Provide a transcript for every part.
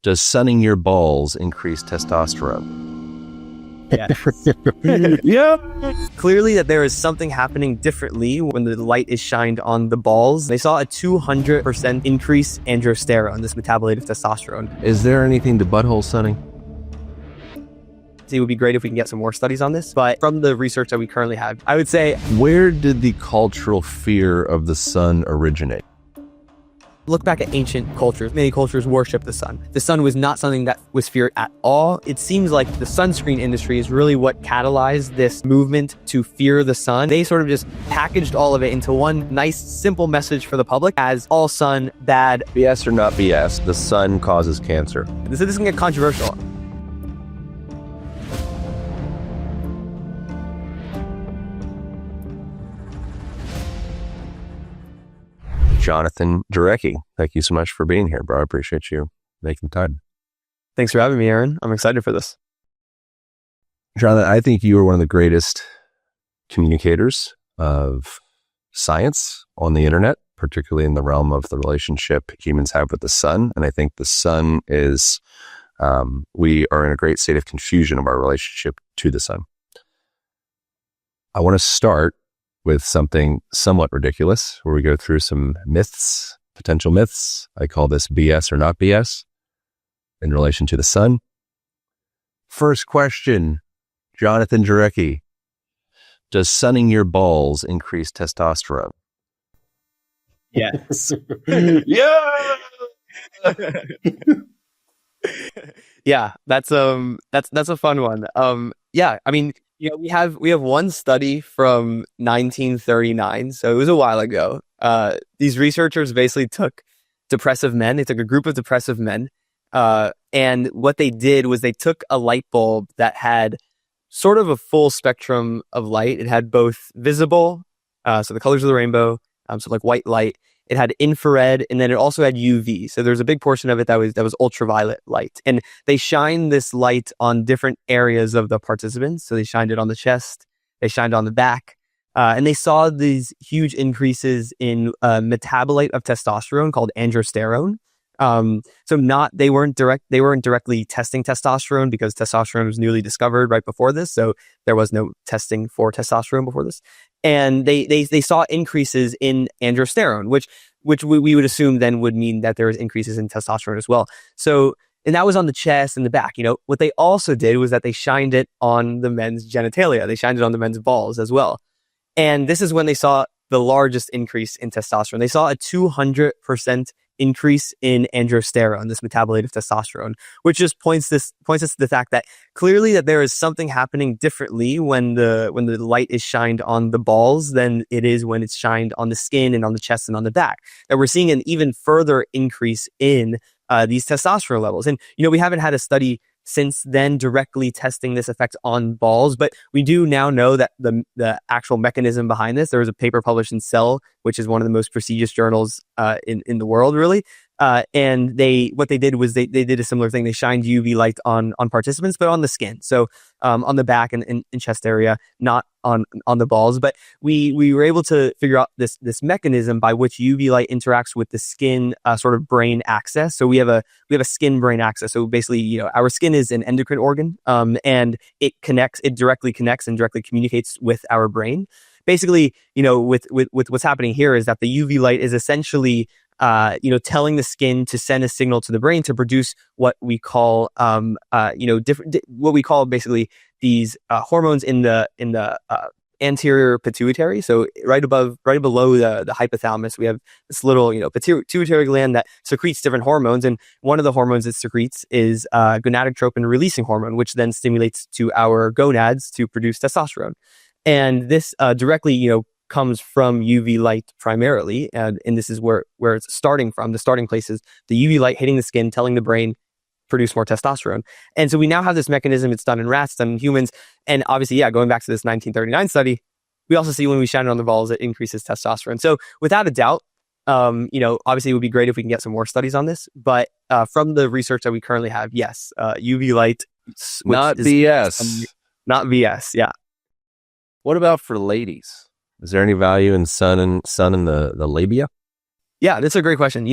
Does sunning your balls increase testosterone? Yes. Yeah. Clearly that there is something happening differently when the light is shined on the balls. They saw a 200% increase androsterone, this metabolite of testosterone. Is there anything to butthole sunning? It would be great if we can get some more studies on this, but from the research that we currently have, I would say, Where did the cultural fear of the sun originate? look back at ancient cultures. Many cultures worship the sun. The sun was not something that was feared at all. It seems like the sunscreen industry is really what catalyzed this movement to fear the sun. They sort of just packaged all of it into one nice, simple message for the public as all sun, bad. BS or not BS, the sun causes cancer. This can get controversial. Jonathan Jarecki, thank you so much for being here, bro. I appreciate you making time. Thanks for having me, Aaron. I'm excited for this. Jonathan, I think you are one of the greatest communicators of science on the internet, particularly in the realm of the relationship humans have with the sun. And I think the sun is, we are in a great state of confusion of our relationship to the sun. I want to start with something somewhat ridiculous, where we go through some myths, potential myths. I call this BS or not BS in relation to the sun. First question, Jonathan Jarecki. Does sunning your balls increase testosterone? Yes. Yeah. Yeah, that's a fun one. Yeah, I mean, we have one study from 1939, so it was a while ago. These researchers basically took depressive men. They took a group of depressive men, and what they did was they took a light bulb that had sort of a full spectrum of light. It had both visible, so the colors of the rainbow, so like white light. It had infrared, and then it also had UV. So there's a big portion of it that was ultraviolet light. And they shined this light on different areas of the participants. So they shined it on the chest, they shined on the back, and they saw these huge increases in metabolite of testosterone called androsterone. So they weren't directly testing testosterone because testosterone was newly discovered right before this. So there was no testing for testosterone before this. And they saw increases in androsterone, which we would assume then would mean that there was increases in testosterone as well. So, and that was on the chest and the back. What they also did was that they shined it on the men's genitalia. They shined it on the men's balls as well. And this is when they saw the largest increase in testosterone. They saw a 200% increase in androsterone, this metabolite of testosterone, which just points us to the fact that clearly that there is something happening differently when the light is shined on the balls than it is when it's shined on the skin and on the chest and on the back. That we're seeing an even further increase in these testosterone levels. And we haven't had a study since then directly testing this effect on balls, but we do now know that the actual mechanism behind this. There was a paper published in Cell, which is one of the most prestigious journals in the world, really. And what they did was they did a similar thing. They shined UV light on participants, but on the skin. So on the back and chest area, not on the balls. But we were able to figure out this mechanism by which UV light interacts with the skin sort of brain axis. So we have a skin brain axis. So basically, our skin is an endocrine organ, and it directly connects and directly communicates with our brain. Basically, with what's happening here is that the UV light is essentially telling the skin to send a signal to the brain to produce what we call, what we call basically these hormones in the anterior pituitary. So right below the hypothalamus, we have this little, pituitary gland that secretes different hormones. And one of the hormones it secretes is gonadotropin releasing hormone, which then stimulates to our gonads to produce testosterone. And this directly, comes from UV light primarily, and this is where it's starting from. The starting place is the UV light hitting the skin, telling the brain produce more testosterone. And so we now have this mechanism. It's done in rats, done in humans, and obviously, going back to this 1939 study, we also see when we shine it on the balls, it increases testosterone. So without a doubt, obviously it would be great if we can get some more studies on this. But from the research that we currently have, yes, UV light, not BS, not BS, yeah. What about for ladies? Is there any value in sun in the labia? Yeah, that's a great question.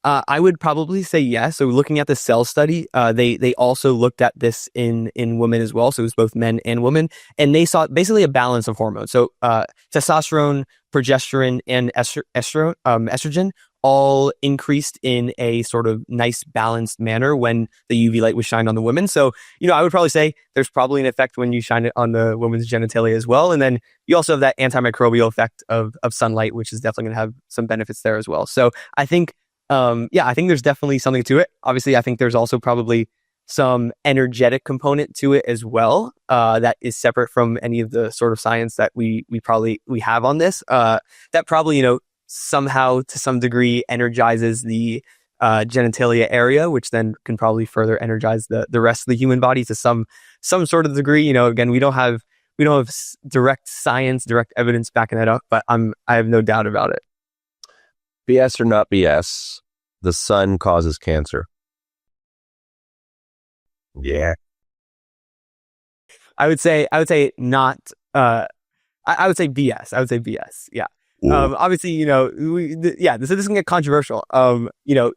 I would probably say yes. So looking at the cell study, they also looked at this in women as well. So it was both men and women, and they saw basically a balance of hormones. So testosterone, progesterone, and estrogen all increased in a sort of nice balanced manner when the UV light was shined on the women. So, I would probably say there's probably an effect when you shine it on the woman's genitalia as well. And then you also have that antimicrobial effect of sunlight, which is definitely going to have some benefits there as well. So I think, I think there's definitely something to it. Obviously, I think there's also probably some energetic component to it as well, that is separate from any of the sort of science that we have on this, that probably, somehow to some degree energizes the genitalia area, which then can probably further energize the rest of the human body to some sort of degree. Again, we don't have direct science, direct evidence backing that up, but I have no doubt about it. BS or not BS, the sun causes cancer. Yeah. I would say not. I would say BS. I would say BS. Yeah. Obviously, so this can get controversial.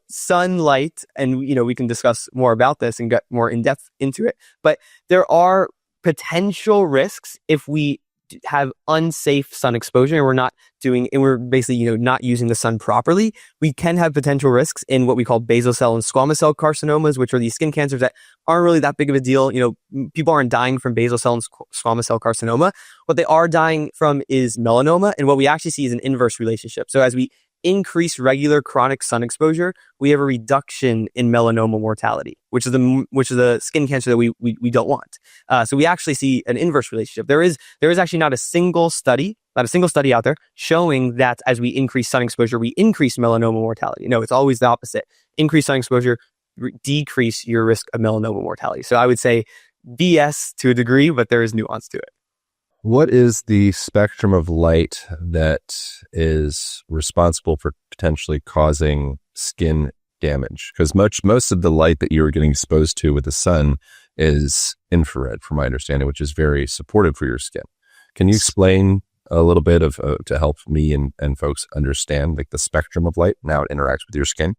Sunlight, and we can discuss more about this and get more in depth into it. But there are potential risks if we have unsafe sun exposure and we're basically not using the sun properly. We can have potential risks in what we call basal cell and squamous cell carcinomas, which are these skin cancers that aren't really that big of a deal. People aren't dying from basal cell and squamous cell carcinoma. What they are dying from is melanoma, and what we actually see is an inverse relationship. So as we increase regular chronic sun exposure, we have a reduction in melanoma mortality, which is the skin cancer that we don't want. So we actually see an inverse relationship. There is actually not a single study out there showing that as we increase sun exposure, we increase melanoma mortality. No, it's always the opposite. Increase sun exposure, decrease your risk of melanoma mortality. So I would say BS to a degree, but there is nuance to it. What is the spectrum of light that is responsible for potentially causing skin damage? Because most of the light that you are getting exposed to with the sun is infrared, from my understanding, which is very supportive for your skin. Can you explain a little bit of to help me and folks understand like the spectrum of light and how it interacts with your skin?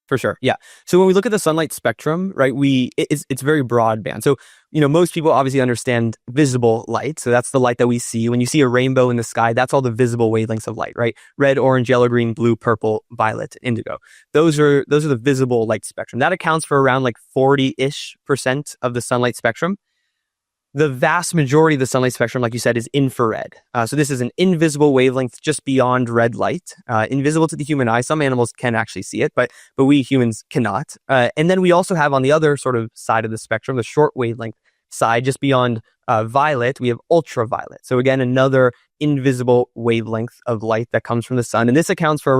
For sure. Yeah. So when we look at the sunlight spectrum, right, it's very broadband. So, most people obviously understand visible light. So that's the light that we see. When you see a rainbow in the sky, that's all the visible wavelengths of light, right? Red, orange, yellow, green, blue, purple, violet, indigo. Those are the visible light spectrum. That accounts for around like 40-ish% of the sunlight spectrum. The vast majority of the sunlight spectrum, like you said, is infrared. So this is an invisible wavelength just beyond red light, invisible to the human eye. Some animals can actually see it, but we humans cannot. And then we also have on the other sort of side of the spectrum, the short wavelength side, just beyond violet, we have ultraviolet. So again, another invisible wavelength of light that comes from the sun. And this accounts for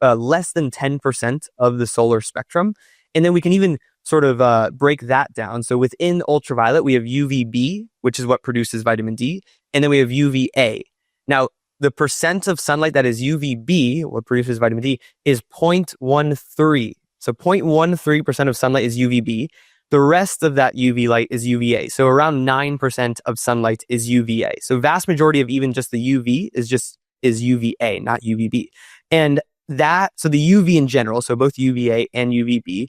less than 10% of the solar spectrum. And then we can even sort of break that down. So within ultraviolet, we have UVB, which is what produces vitamin D, and then we have UVA. Now, the percent of sunlight that is UVB, what produces vitamin D, is 0.13. So 0.13% of sunlight is UVB. The rest of that UV light is UVA. So around 9% of sunlight is UVA. So vast majority of even just the UV is UVA, not UVB. And so the UV in general, so both UVA and UVB,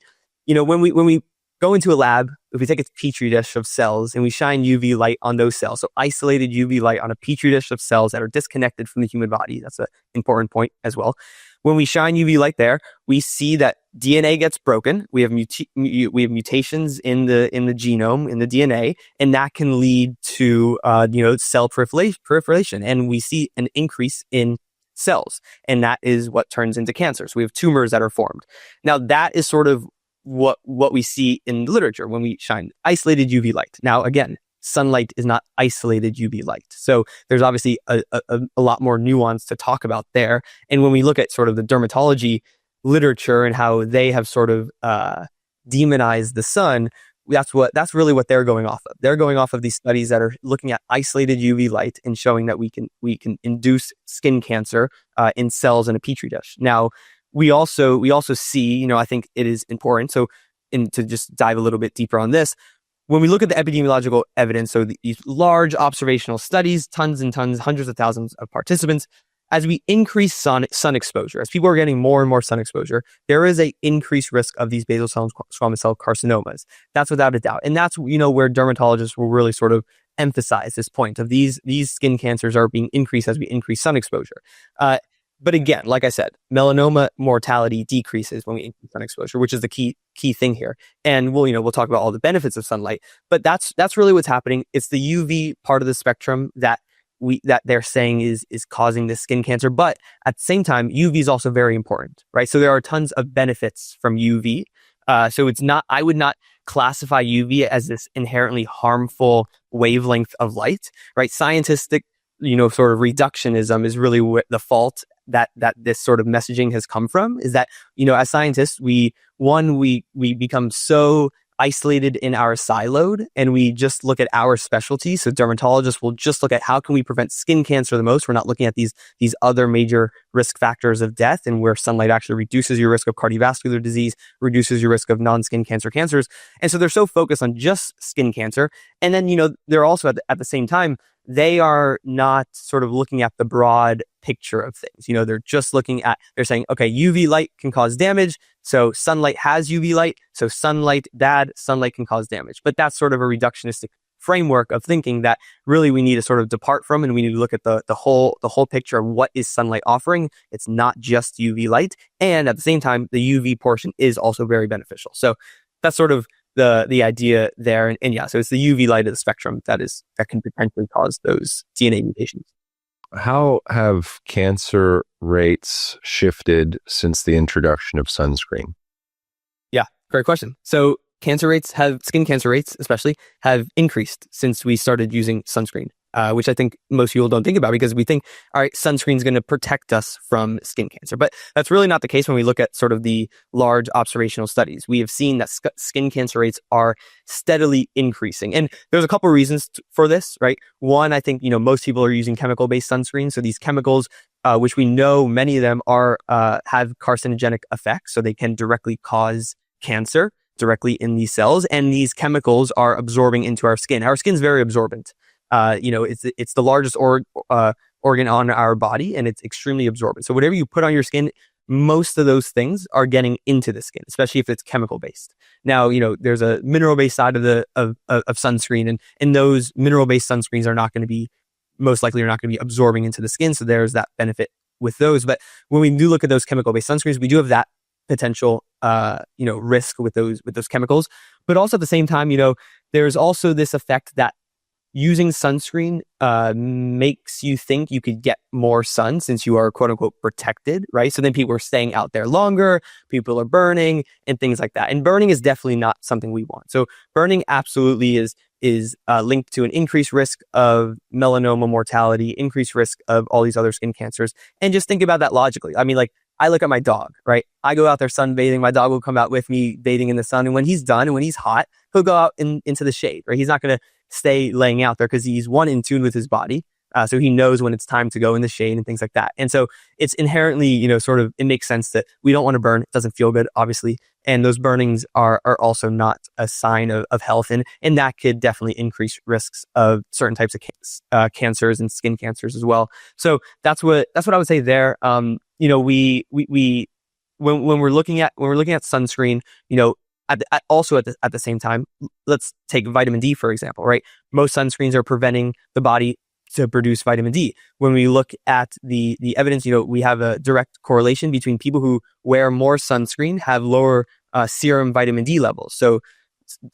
when we go into a lab, if we take a petri dish of cells and we shine UV light on those cells, so isolated UV light on a petri dish of cells that are disconnected from the human body, that's an important point as well. When we shine UV light there, we see that DNA gets broken. We have mutations in the genome, in the DNA, and that can lead to cell proliferation, and we see an increase in cells, and that is what turns into cancer. So we have tumors that are formed. Now that is sort of what we see in the literature when we shine isolated UV light. Now, again, sunlight is not isolated UV light. So there's obviously a lot more nuance to talk about there. And when we look at sort of the dermatology literature and how they have sort of demonized the sun, that's really what they're going off of. They're going off of these studies that are looking at isolated UV light and showing that we can induce skin cancer in cells in a petri dish. Now, we also see, I think it is important. So, to just dive a little bit deeper on this, when we look at the epidemiological evidence, so these large observational studies, tons and tons, hundreds of thousands of participants, as we increase sun exposure, as people are getting more and more sun exposure, there is a increased risk of these basal cell squamous cell carcinomas. That's without a doubt. And that's, where dermatologists will really sort of emphasize this point of these skin cancers are being increased as we increase sun exposure. But again, like I said, melanoma mortality decreases when we increase sun exposure, which is the key thing here. And we'll talk about all the benefits of sunlight, but that's really what's happening. It's the UV part of the spectrum that they're saying is causing this skin cancer. But at the same time, UV is also very important, right? So there are tons of benefits from UV. So I would not classify UV as this inherently harmful wavelength of light, right? Scientific, sort of reductionism is really the fault that this sort of messaging has come from, is that, as scientists, we become so isolated in our siloed, and we just look at our specialty. So dermatologists will just look at how can we prevent skin cancer the most. We're not looking at these other major risk factors of death, and where sunlight actually reduces your risk of cardiovascular disease, reduces your risk of non-skin cancer cancers. And so they're so focused on just skin cancer. And then, they're also at the same time, they are not sort of looking at the broad picture of things. They're just they're saying, okay, UV light can cause damage. So sunlight has UV light. So sunlight can cause damage. But that's sort of a reductionistic framework of thinking that really we need to sort of depart from, and we need to look at the whole picture of what is sunlight offering. It's not just UV light. And at the same time, the UV portion is also very beneficial. So that's sort of the idea there. And yeah, so it's the UV light of the spectrum that can potentially cause those DNA mutations. How have cancer rates shifted since the introduction of sunscreen? Yeah, great question. So skin cancer rates especially, have increased since we started using sunscreen, which I think most people don't think about, because we think, all right, sunscreen is going to protect us from skin cancer. But that's really not the case when we look at sort of the large observational studies. We have seen that skin cancer rates are steadily increasing. And there's a couple of reasons for this, right? One, I think, most people are using chemical-based sunscreen. So these chemicals, which we know many of them have carcinogenic effects, so they can directly cause cancer directly in these cells, and these chemicals are absorbing into our skin. Our skin's very absorbent. It's the largest organ on our body, and it's extremely absorbent. So whatever you put on your skin, most of those things are getting into the skin, especially if it's chemical based. Now, there's a mineral based side of sunscreen, and those mineral based sunscreens are most likely not going to be absorbing into the skin. So there's that benefit with those. But when we do look at those chemical based sunscreens, we do have that potential risk with those chemicals. But also at the same time, there's also this effect that using sunscreen makes you think you could get more sun since you are quote unquote protected, right? So then people are staying out there longer, people are burning and things like that. And burning is definitely not something we want. So burning absolutely is linked to an increased risk of melanoma mortality, increased risk of all these other skin cancers. And just think about that logically. I mean, like, I look at my dog, right? I go out there sunbathing. My dog will come out with me bathing in the sun. And when he's done and when he's hot, he'll go out into the shade, right? He's not going to stay laying out there because he's in tune with his body. So he knows when it's time to go in the shade and things like that. And so it's inherently, it makes sense that we don't want to burn. It doesn't feel good, obviously. And those burnings are also not a sign of health. And that could definitely increase risks of certain types of cancers and skin cancers as well. So that's what I would say there. When we're looking at sunscreen, at the same time, let's take vitamin D, for example, right? Most sunscreens are preventing the body to produce vitamin D. When we look at the evidence, we have a direct correlation between people who wear more sunscreen have lower serum vitamin D levels. So,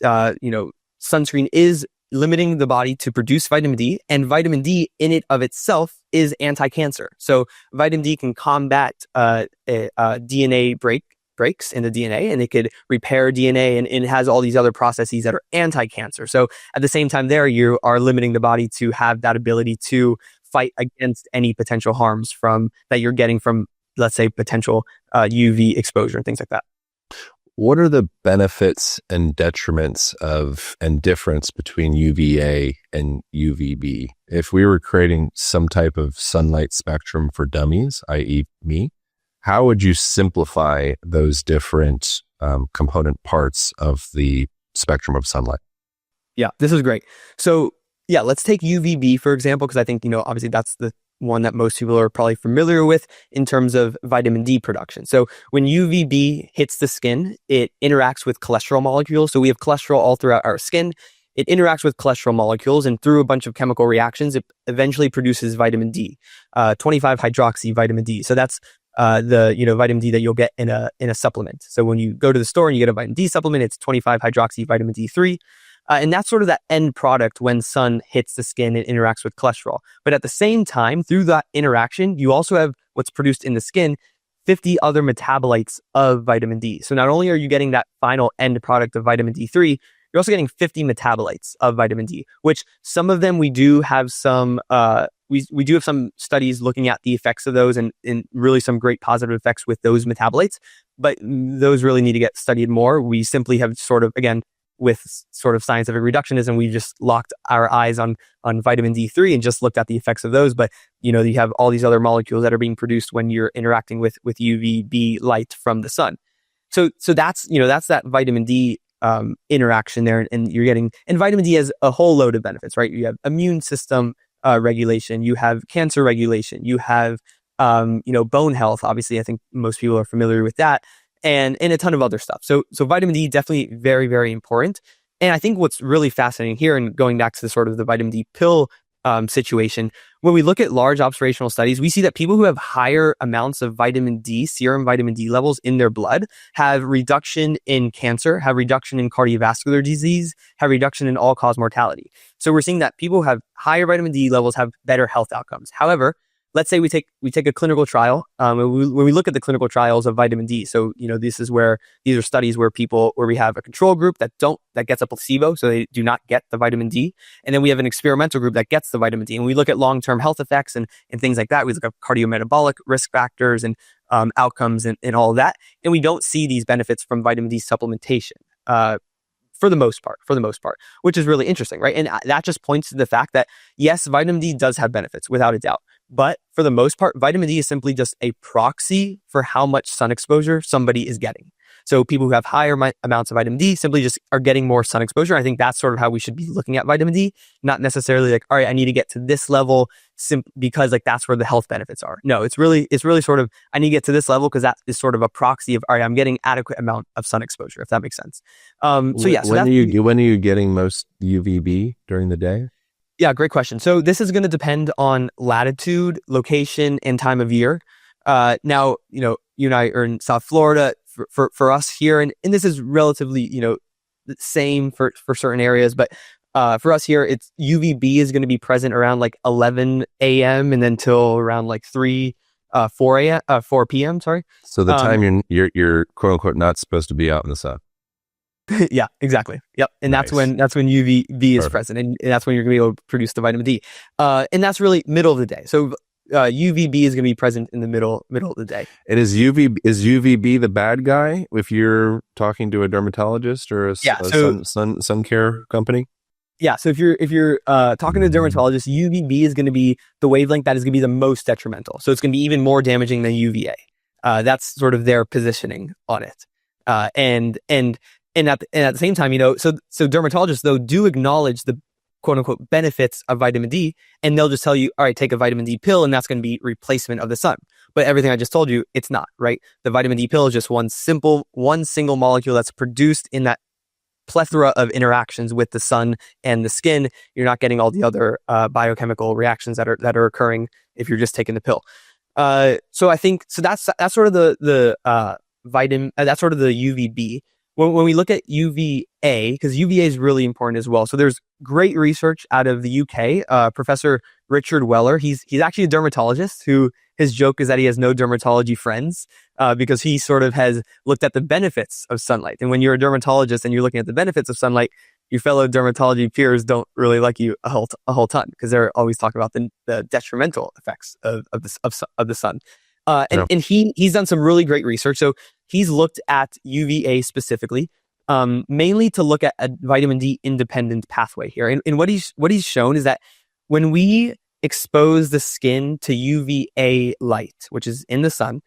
sunscreen is limiting the body to produce vitamin D, and vitamin D in it of itself is anti-cancer. So vitamin D can combat DNA breaks in the DNA, and it could repair DNA, and it has all these other processes that are anti-cancer. So at the same time there, you are limiting the body to have that ability to fight against any potential harms that you're getting from, let's say, potential UV exposure and things like that. What are the benefits and detriments and difference between UVA and UVB? If we were creating some type of sunlight spectrum for dummies, i.e. me, how would you simplify those different component parts of the spectrum of sunlight? Yeah, this is great. So yeah, let's take UVB, for example, because I think, obviously that's the one that most people are probably familiar with in terms of vitamin D production. So when UVB hits the skin, it interacts with cholesterol molecules. So we have cholesterol all throughout our skin. It interacts with cholesterol molecules, and through a bunch of chemical reactions, it eventually produces vitamin D, 25 hydroxy vitamin D. So that's the vitamin D that you'll get in a supplement. So when you go to the store and you get a vitamin D supplement, it's 25 hydroxy vitamin D3. And that's sort of that end product when sun hits the skin and interacts with cholesterol. But at the same time, through that interaction, you also have what's produced in the skin, 50 other metabolites of vitamin D. So not only are you getting that final end product of vitamin D3, you're also getting 50 metabolites of vitamin D, which some of them we do have some we do have some studies looking at the effects of those and really some great positive effects with those metabolites, but those really need to get studied more. We simply have sort of, again, with sort of scientific reductionism, we just locked our eyes on vitamin D3 and just looked at the effects of those. But you have all these other molecules that are being produced when you're interacting with UVB light from the sun. So that's that vitamin D interaction there, and you're getting, and vitamin D has a whole load of benefits, right? You have immune system regulation, you have cancer regulation, you have bone health. Obviously, I think most people are familiar with that, and a ton of other stuff. So vitamin D definitely very, very important. And I think what's really fascinating here, and going back to the sort of the vitamin D pill situation, when we look at large observational studies, we see that people who have higher amounts of vitamin D, serum vitamin D levels in their blood, have reduction in cancer, have reduction in cardiovascular disease, have reduction in all-cause mortality. So we're seeing that people who have higher vitamin D levels have better health outcomes. However, let's say we take a clinical trial. When we look at the clinical trials of vitamin D, so these are studies where we have a control group that gets a placebo, so they do not get the vitamin D, and then we have an experimental group that gets the vitamin D, and we look at long-term health effects and things like that. We look at cardiometabolic risk factors and outcomes and all of that, and we don't see these benefits from vitamin D supplementation. For the most part, which is really interesting, right? And that just points to the fact that yes, vitamin D does have benefits without a doubt. But for the most part, vitamin D is simply just a proxy for how much sun exposure somebody is getting. So people who have higher amounts of vitamin D simply just are getting more sun exposure. I think that's sort of how we should be looking at vitamin D, not necessarily like, all right, I need to get to this level because like that's where the health benefits are. No, it's really sort of, I need to get to this level because that is sort of a proxy of, all right, I'm getting adequate amount of sun exposure, if that makes sense. When are you getting most UVB during the day? Yeah, great question. So this is going to depend on latitude, location, and time of year. Now, you and I are in South Florida. For us here, and this is relatively, the same for certain areas, but for us here, it's UVB is going to be present around like 11 a.m. and then till around like 4 p.m. Sorry. So the time you're quote unquote not supposed to be out in the sun. Yeah, exactly. Yep. And nice. that's when UVB is present, and that's when you're going to be able to produce the vitamin D. And that's really middle of the day. So UVB is going to be present in the middle of the day. And is UVB the bad guy if you're talking to a dermatologist or a sun care company? Yeah. So if you're talking to a dermatologist, UVB is going to be the wavelength that is going to be the most detrimental. So it's going to be even more damaging than UVA. That's sort of their positioning on it. And at the same time, so dermatologists though do acknowledge the quote unquote benefits of vitamin D, and they'll just tell you, all right, take a vitamin D pill, and that's going to be replacement of the sun. But everything I just told you, it's not, right? The vitamin D pill is just one single molecule that's produced in that plethora of interactions with the sun and the skin. You're not getting all the other biochemical reactions that are occurring if you're just taking the pill. So I think that's sort of the vitamin. That's sort of the UVB. When we look at UVA, because UVA is really important as well. So there's great research out of the UK. Professor Richard Weller, he's actually a dermatologist who his joke is that he has no dermatology friends because he sort of has looked at the benefits of sunlight. And when you're a dermatologist and you're looking at the benefits of sunlight, your fellow dermatology peers don't really like you a whole ton because they're always talking about the detrimental effects of the sun. And he's done some really great research. So he's looked at UVA specifically, mainly to look at a vitamin D independent pathway here. And what he's shown is that when we expose the skin to UVA light, which is in the sun,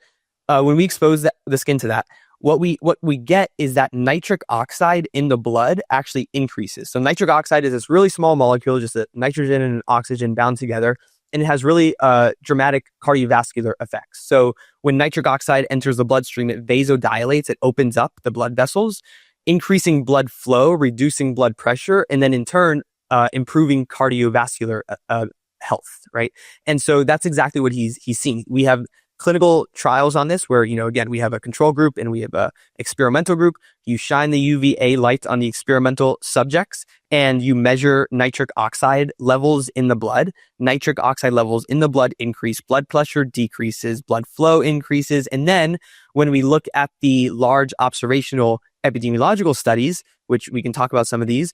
when we expose the skin to that, what we get is that nitric oxide in the blood actually increases. So nitric oxide is this really small molecule, just a nitrogen and an oxygen bound together. and it has really dramatic cardiovascular effects. So when nitric oxide enters the bloodstream, it vasodilates, it opens up the blood vessels, increasing blood flow, reducing blood pressure, and then in turn, improving cardiovascular health, right? And so that's exactly what he's seeing. We have clinical trials on this where, again, we have a control group and we have a experimental group. You shine the UVA light on the experimental subjects and you measure nitric oxide levels in the blood. Nitric oxide levels in the blood increase, blood pressure decreases, blood flow increases. And then when we look at the large observational epidemiological studies, which we can talk about some of these,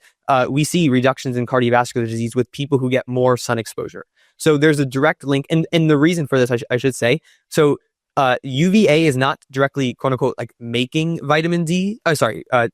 we see reductions in cardiovascular disease with people who get more sun exposure. So there's a direct link. And the reason for this, I should say, so UVA is not directly, quote unquote, like making vitamin D.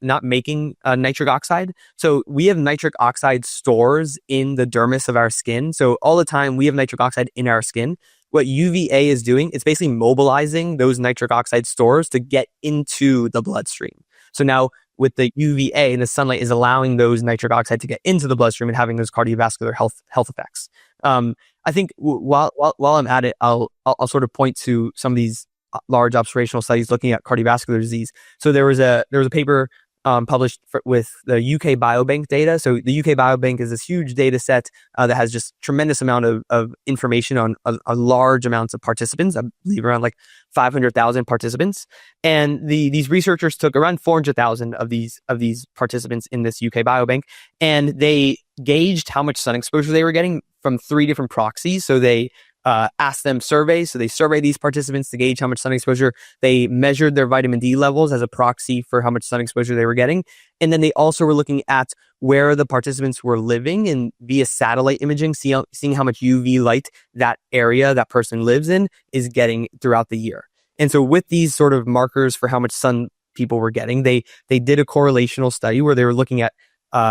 Not making nitric oxide. So we have nitric oxide stores in the dermis of our skin. So all the time we have nitric oxide in our skin. What UVA is doing, it's basically mobilizing those nitric oxide stores to get into the bloodstream. So now with the UVA, the sunlight is allowing those nitric oxide to get into the bloodstream and having those cardiovascular health effects. I think while I'm at it, I'll sort of point to some of these large observational studies looking at cardiovascular disease. So there was a paper published with the UK Biobank data. So the UK Biobank is this huge data set that has just tremendous amount of information on a large amounts of participants. I believe around like 500,000 participants. And these researchers took around 400,000 of these participants in this UK Biobank, and they gauged how much sun exposure they were getting from 3 different proxies. So they asked them surveys. So they surveyed these participants to gauge how much sun exposure. They measured their vitamin D levels as a proxy for how much sun exposure they were getting. And then they also were looking at where the participants were living and via satellite imaging, seeing how much UV light that area that person lives in is getting throughout the year. And so with these sort of markers for how much sun people were getting, they did a correlational study where they were looking at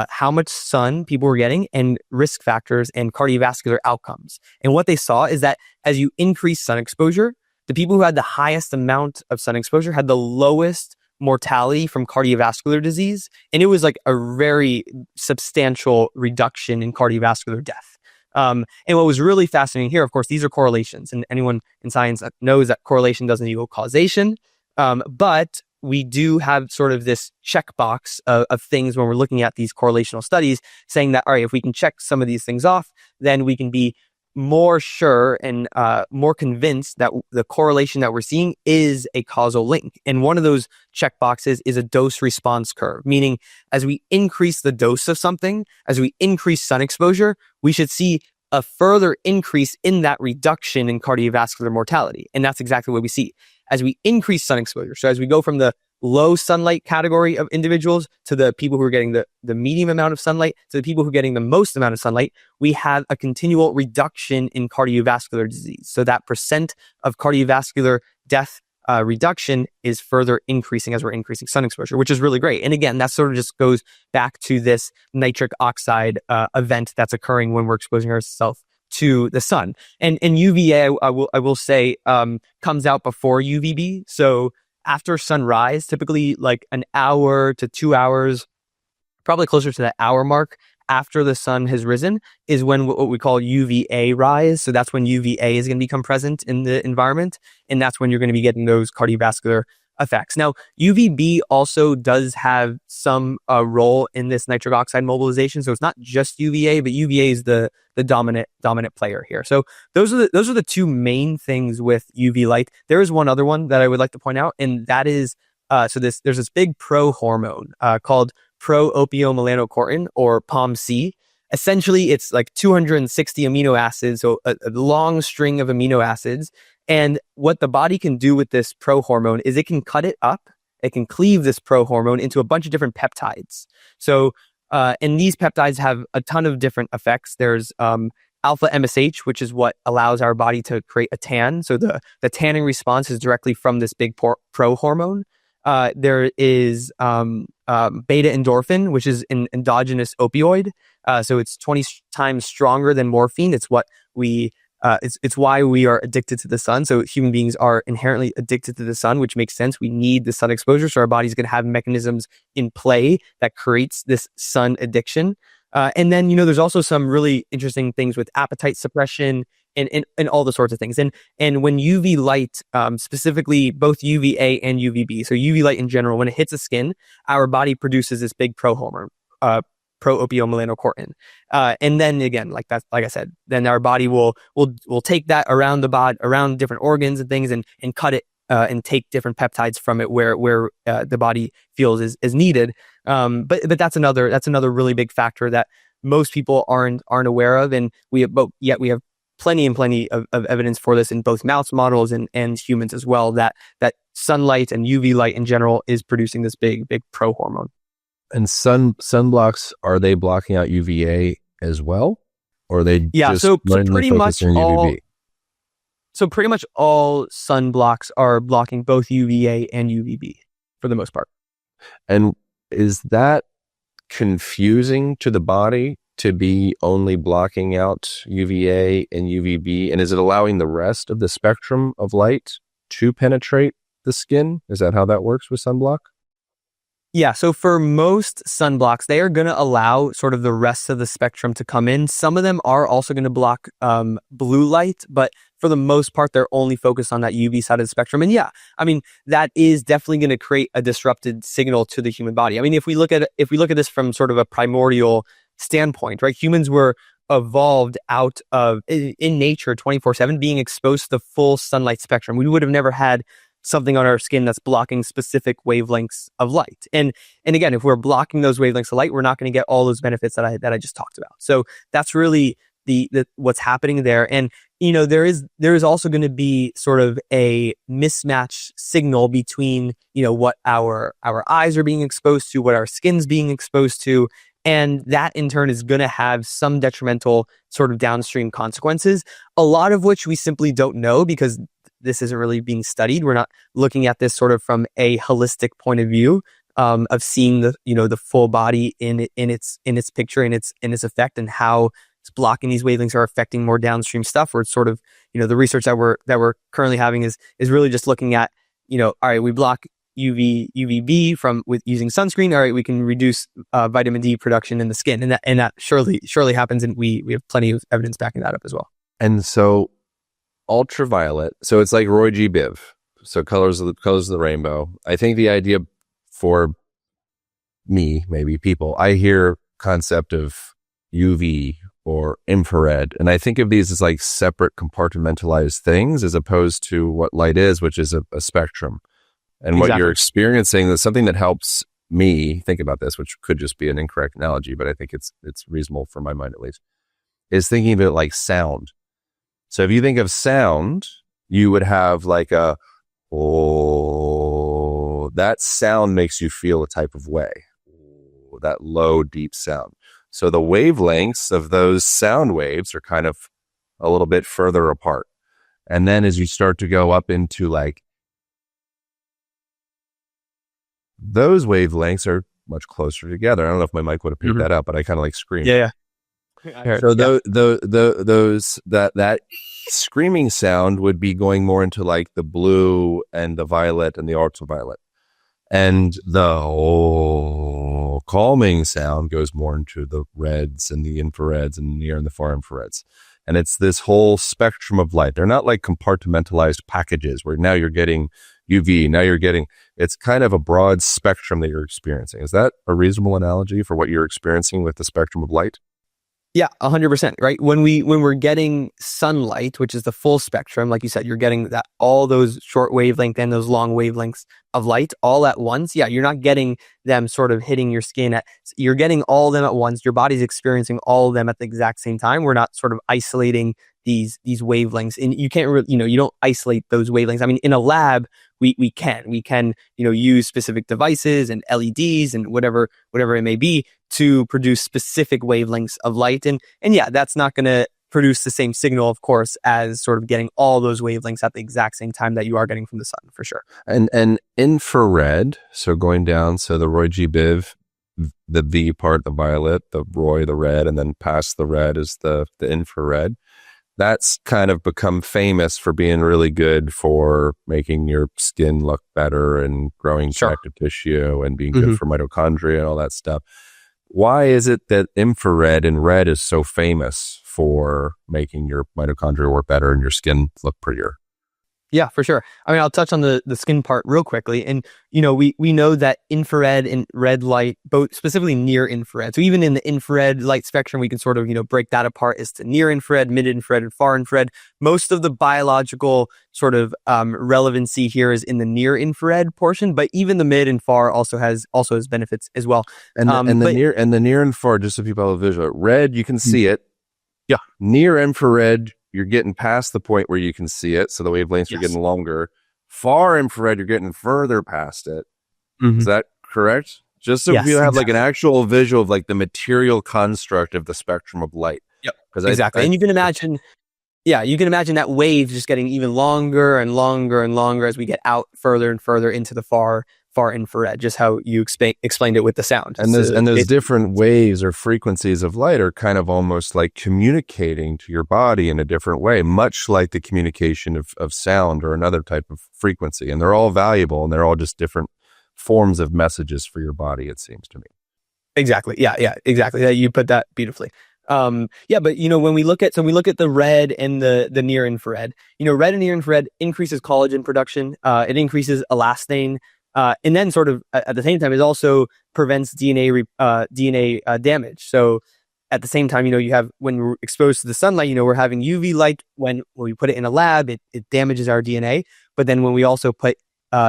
how much sun people were getting and risk factors and cardiovascular outcomes. And what they saw is that as you increase sun exposure, the people who had the highest amount of sun exposure had the lowest mortality from cardiovascular disease. And it was like a very substantial reduction in cardiovascular death. And what was really fascinating here, of course, these are correlations, and anyone in science knows that correlation doesn't equal causation. But we do have sort of this checkbox of things when we're looking at these correlational studies saying that, all right, if we can check some of these things off, then we can be more sure and more convinced that the correlation that we're seeing is a causal link. And one of those checkboxes is a dose response curve, meaning as we increase the dose of something, as we increase sun exposure, we should see a further increase in that reduction in cardiovascular mortality. And that's exactly what we see as we increase sun exposure. So as we go from the low sunlight category of individuals to the people who are getting the medium amount of sunlight to the people who are getting the most amount of sunlight, we have a continual reduction in cardiovascular disease. So that percent of cardiovascular death reduction is further increasing as we're increasing sun exposure, which is really great. And again, that sort of just goes back to this nitric oxide event that's occurring when we're exposing ourselves to the sun. And UVA, I will say, comes out before UVB. So after sunrise, typically like an hour to 2 hours, probably closer to the hour mark after the sun has risen, is when what we call UVA rise. So that's when UVA is going to become present in the environment. And that's when you're going to be getting those cardiovascular effects. Now, UVB also does have some role in this nitric oxide mobilization. So it's not just UVA, but UVA is the dominant player here. So those are the two main things with UV light. There is one other one that I would like to point out, and that is there's this big pro hormone called pro-opiomelanocortin, or POMC. Essentially, it's like 260 amino acids, so a long string of amino acids. And what the body can do with this prohormone is it can cut it up. It can cleave this prohormone into a bunch of different peptides. So, and these peptides have a ton of different effects. There's alpha MSH, which is what allows our body to create a tan. So the tanning response is directly from this big prohormone. There is beta endorphin, which is an endogenous opioid. So it's 20 times stronger than morphine. It's what it's why we are addicted to the sun. So human beings are inherently addicted to the sun, which makes sense. We need the sun exposure. So our body's going to have mechanisms in play that creates this sun addiction. And then, there's also some really interesting things with appetite suppression and all the sorts of things. And when UV light, specifically both UVA and UVB, so UV light in general, when it hits the skin, our body produces this big prohormone, pro-opiomelanocortin. And then again, like I said, then our body will take that around the body, around different organs and things, and cut it and take different peptides from it where the body feels is needed. But that's another really big factor that most people aren't aware of, and we have plenty of evidence for this in both mouse models and humans as well, that sunlight and UV light in general is producing this big prohormone. And sunblocks, are they blocking out UVA as well, or are they just so pretty much UVB? So pretty much all sunblocks are blocking both UVA and UVB for the most part. And is that confusing to the body to be only blocking out UVA and UVB? And is it allowing the rest of the spectrum of light to penetrate the skin? Is that how that works with sunblock? Yeah, so for most sunblocks, they are going to allow sort of the rest of the spectrum to come in. Some of them are also going to block blue light, but for the most part, they're only focused on that UV side of the spectrum. And yeah, I mean, that is definitely going to create a disrupted signal to the human body. I mean, if we look at this from sort of a primordial standpoint, right? Humans were evolved out of, in nature, 24/7, being exposed to the full sunlight spectrum. We would have never had something on our skin that's blocking specific wavelengths of light. And again, if we're blocking those wavelengths of light, we're not going to get all those benefits that I just talked about. So that's really the what's happening there. And there is also going to be sort of a mismatch signal between what our eyes are being exposed to, what our skin's being exposed to, and that in turn is going to have some detrimental sort of downstream consequences, a lot of which we simply don't know because this isn't really being studied. We're not looking at this sort of from a holistic point of view of seeing the full body in its picture, in its effect, and how it's blocking these wavelengths are affecting more downstream stuff. Where it's sort of the research that we're currently having is really just looking at all right, we block UVB with using sunscreen. All right, we can reduce vitamin D production in the skin, and that surely happens, and we have plenty of evidence backing that up as well. And so ultraviolet, so it's like Roy G. Biv, so colors of the rainbow. I think the idea for me, maybe people, I hear concept of UV or infrared, and I think of these as like separate compartmentalized things as opposed to what light is, which is a spectrum. And Exactly. What you're experiencing is something that helps me think about this, which could just be an incorrect analogy, but I think it's reasonable for my mind at least, is thinking of it like sound. So if you think of sound, you would have like that sound makes you feel a type of way, that low, deep sound. So the wavelengths of those sound waves are kind of a little bit further apart. And then as you start to go up into like, those wavelengths are much closer together. I don't know if my mic would have picked that up, but I kind of like screamed. Yeah. So that screaming sound would be going more into like the blue and the violet and the ultraviolet, and the calming sound goes more into the reds and the infrareds and the near and the far infrareds. And it's this whole spectrum of light. They're not like compartmentalized packages where now you're getting UV, now you're getting, it's kind of a broad spectrum that you're experiencing. Is that a reasonable analogy for what you're experiencing with the spectrum of light? Yeah, 100%, right? When we're getting sunlight, which is the full spectrum, like you said, you're getting that all those short wavelength and those long wavelengths of light all at once. Yeah, you're not getting them sort of hitting your skin. You're getting all of them at once. Your body's experiencing all of them at the exact same time. We're not sort of isolating these wavelengths, and you can't really, you don't isolate those wavelengths. I mean, in a lab, we can use specific devices and LEDs and whatever it may be to produce specific wavelengths of light. And yeah, that's not going to produce the same signal, of course, as sort of getting all those wavelengths at the exact same time that you are getting from the sun, for sure. And infrared, so going down, so the Roy G. Biv, the V part, the violet, the Roy, the red, and then past the red is the infrared. That's kind of become famous for being really good for making your skin look better and growing connective tissue and being good for mitochondria and all that stuff. Why is it that infrared and red is so famous for making your mitochondria work better and your skin look prettier? Yeah, for sure. I mean, I'll touch on the skin part real quickly. And, we know that infrared and red light, both specifically near infrared. So even in the infrared light spectrum, we can sort of, break that apart as to near infrared, mid infrared, and far infrared. Most of the biological sort of relevancy here is in the near infrared portion, but even the mid and far also has benefits as well. And the near infrared, just so people have a visual, red, you can see it. Yeah. Near infrared, you're getting past the point where you can see it, so the wavelengths are getting longer. Far infrared, you're getting further past it. Is that correct? Just so you have like an actual visual of like the material construct of the spectrum of light. Yep. Exactly. And you can imagine, that wave just getting even longer and longer and longer as we get out further and further into the far infrared, just how you explained it with the sound. And those different waves or frequencies of light are kind of almost like communicating to your body in a different way, much like the communication of sound or another type of frequency. And they're all valuable, and they're all just different forms of messages for your body, it seems to me. Exactly. Yeah, exactly. Yeah, you put that beautifully. But when we look at the red and the near infrared, red and near infrared increases collagen production. It increases elastane. And then sort of at the same time, it also prevents DNA damage. So at the same time, you have, when we're exposed to the sunlight, we're having UV light. When we put it in a lab, it damages our DNA. But then when we also put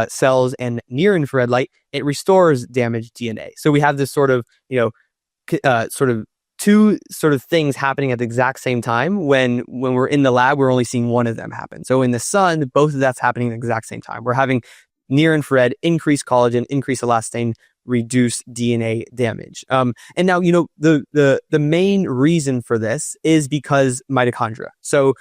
cells and near infrared light, it restores damaged DNA. So we have this sort of, two sort of things happening at the exact same time. When we're in the lab, we're only seeing one of them happen. So in the sun, both of that's happening at the exact same time. We're having near infrared, increase collagen, increase elastane, reduce DNA damage. And now, the main reason for this is because mitochondria. So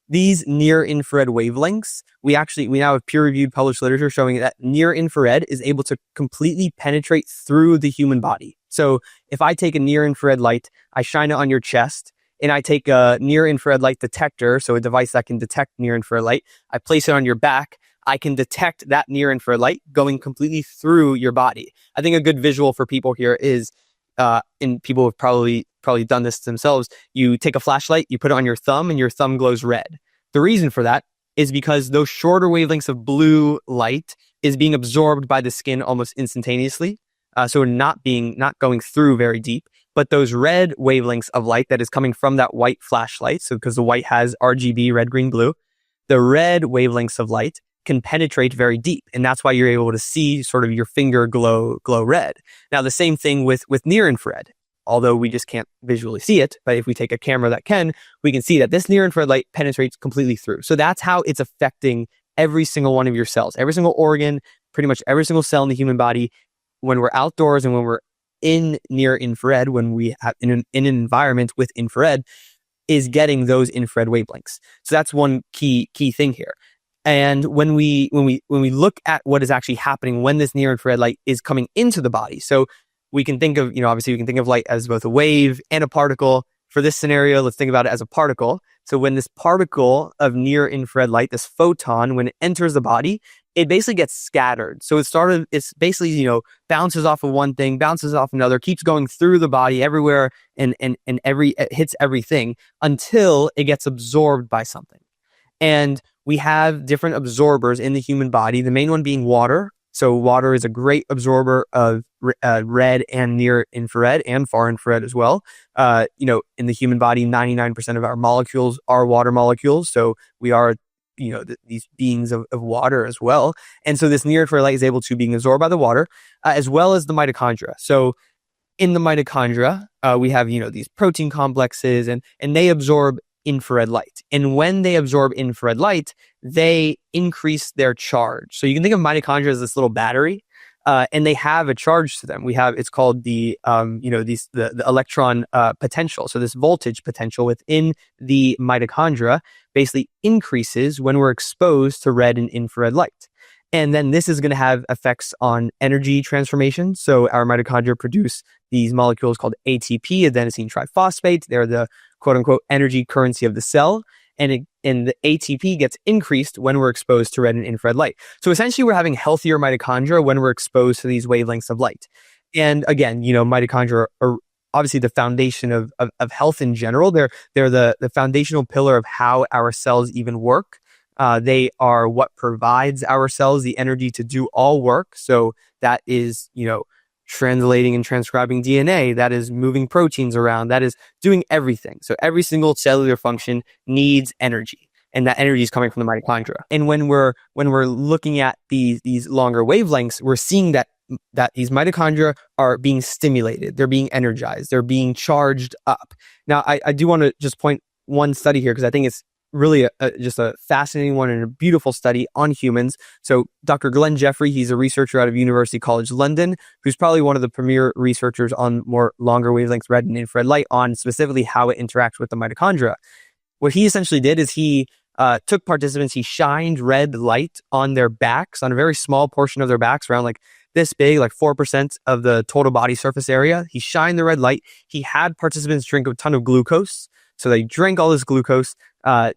these near infrared wavelengths, we now have peer-reviewed published literature showing that near infrared is able to completely penetrate through the human body. So if I take a near infrared light, I shine it on your chest, and I take a near infrared light detector, so a device that can detect near infrared light, I place it on your back, I can detect that near infrared light going completely through your body. I think a good visual for people here is, and people have probably done this themselves, you take a flashlight, you put it on your thumb, and your thumb glows red. The reason for that is because those shorter wavelengths of blue light is being absorbed by the skin almost instantaneously. So not going through very deep. But those red wavelengths of light that is coming from that white flashlight, so because the white has RGB, red, green, blue, the red wavelengths of light can penetrate very deep. And that's why you're able to see sort of your finger glow red. Now, the same thing with near infrared, although we just can't visually see it. But if we take a camera that can, we can see that this near infrared light penetrates completely through. So that's how it's affecting every single one of your cells, every single organ, pretty much every single cell in the human body. When we're outdoors and when we're in near infrared, when we have in an environment with infrared, is getting those infrared wavelengths. So that's one key thing here. And when we look at what is actually happening when this near infrared light is coming into the body, so we can think of, obviously we can think of light as both a wave and a particle. For this scenario, let's think about it as a particle. So when this particle of near infrared light, this photon, when it enters the body, it basically gets scattered. So it's basically, bounces off of one thing, bounces off another, keeps going through the body everywhere, and it hits everything until it gets absorbed by something. And we have different absorbers in the human body, the main one being water. So water is a great absorber of red and near infrared and far infrared as well. In the human body, 99% of our molecules are water molecules. So we are, these beings of water as well. And so this near infrared light is able to be absorbed by the water, as well as the mitochondria. So in the mitochondria, we have, these protein complexes, and they absorb infrared light. And when they absorb infrared light, they increase their charge. So you can think of mitochondria as this little battery, and they have a charge to them. It's called the electron potential. So this voltage potential within the mitochondria basically increases when we're exposed to red and infrared light. And then this is going to have effects on energy transformation. So our mitochondria produce these molecules called ATP, adenosine triphosphate. They're the quote unquote energy currency of the cell. And the ATP gets increased when we're exposed to red and infrared light. So essentially we're having healthier mitochondria when we're exposed to these wavelengths of light. And again, mitochondria are obviously the foundation of health in general. They're the foundational pillar of how our cells even work. They are what provides our cells the energy to do all work. So that is, translating and transcribing DNA, that is moving proteins around, that is doing everything. So every single cellular function needs energy, and that energy is coming from the mitochondria. And when we're looking at these longer wavelengths, we're seeing that these mitochondria are being stimulated, they're being energized, they're being charged up. Now, I do want to just point one study here because I think it's really just a fascinating one and a beautiful study on humans. So Dr. Glenn Jeffrey, he's a researcher out of University College London, who's probably one of the premier researchers on more longer wavelengths red and infrared light, on specifically how it interacts with the mitochondria. What he essentially did is he took participants, he shined red light on their backs, on a very small portion of their backs, around like this big, like 4% of the total body surface area. He shined the red light. He had participants drink a ton of glucose. So they drank all this glucose.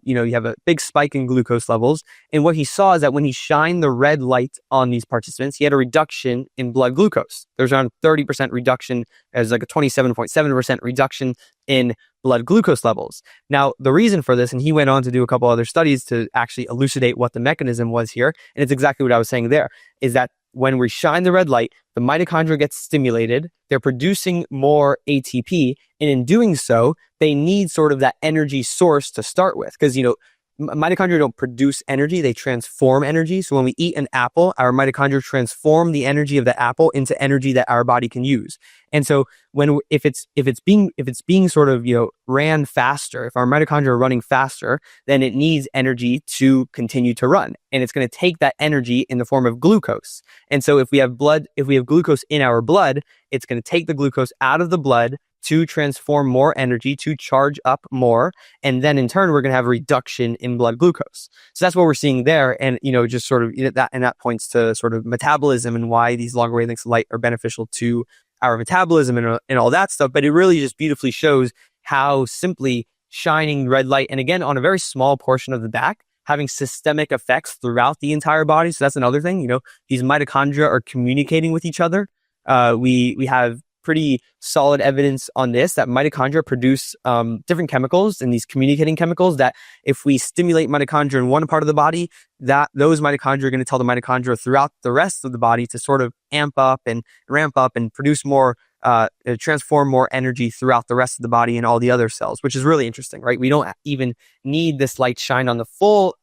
You have a big spike in glucose levels. And what he saw is that when he shined the red light on these participants, he had a reduction in blood glucose. There's around 30% reduction, as like a 27.7% reduction in blood glucose levels. Now, the reason for this, and he went on to do a couple other studies to actually elucidate what the mechanism was here, and it's exactly what I was saying there, is that when we shine the red light, the mitochondria gets stimulated, they're producing more ATP, and in doing so, they need sort of that energy source to start with. Because, mitochondria don't produce energy, they transform energy. So when we eat an apple, our mitochondria transform the energy of the apple into energy that our body can use. And so if it's being sort of, ran faster, if our mitochondria are running faster, then it needs energy to continue to run. And it's going to take that energy in the form of glucose. And so if we have glucose in our blood, it's going to take the glucose out of the blood to transform more energy, to charge up more. And then in turn, we're going to have a reduction in blood glucose. So that's what we're seeing there. And, just sort of that points to sort of metabolism and why these longer wavelengths of light are beneficial to our metabolism and all that stuff. But it really just beautifully shows how simply shining red light, and again, on a very small portion of the back, having systemic effects throughout the entire body. So that's another thing, these mitochondria are communicating with each other. We have pretty solid evidence on this, that mitochondria produce different chemicals, and these communicating chemicals, that if we stimulate mitochondria in one part of the body, that those mitochondria are going to tell the mitochondria throughout the rest of the body to sort of amp up and ramp up and produce more, transform more energy throughout the rest of the body and all the other cells, which is really interesting, right? We don't even need this light shine on the full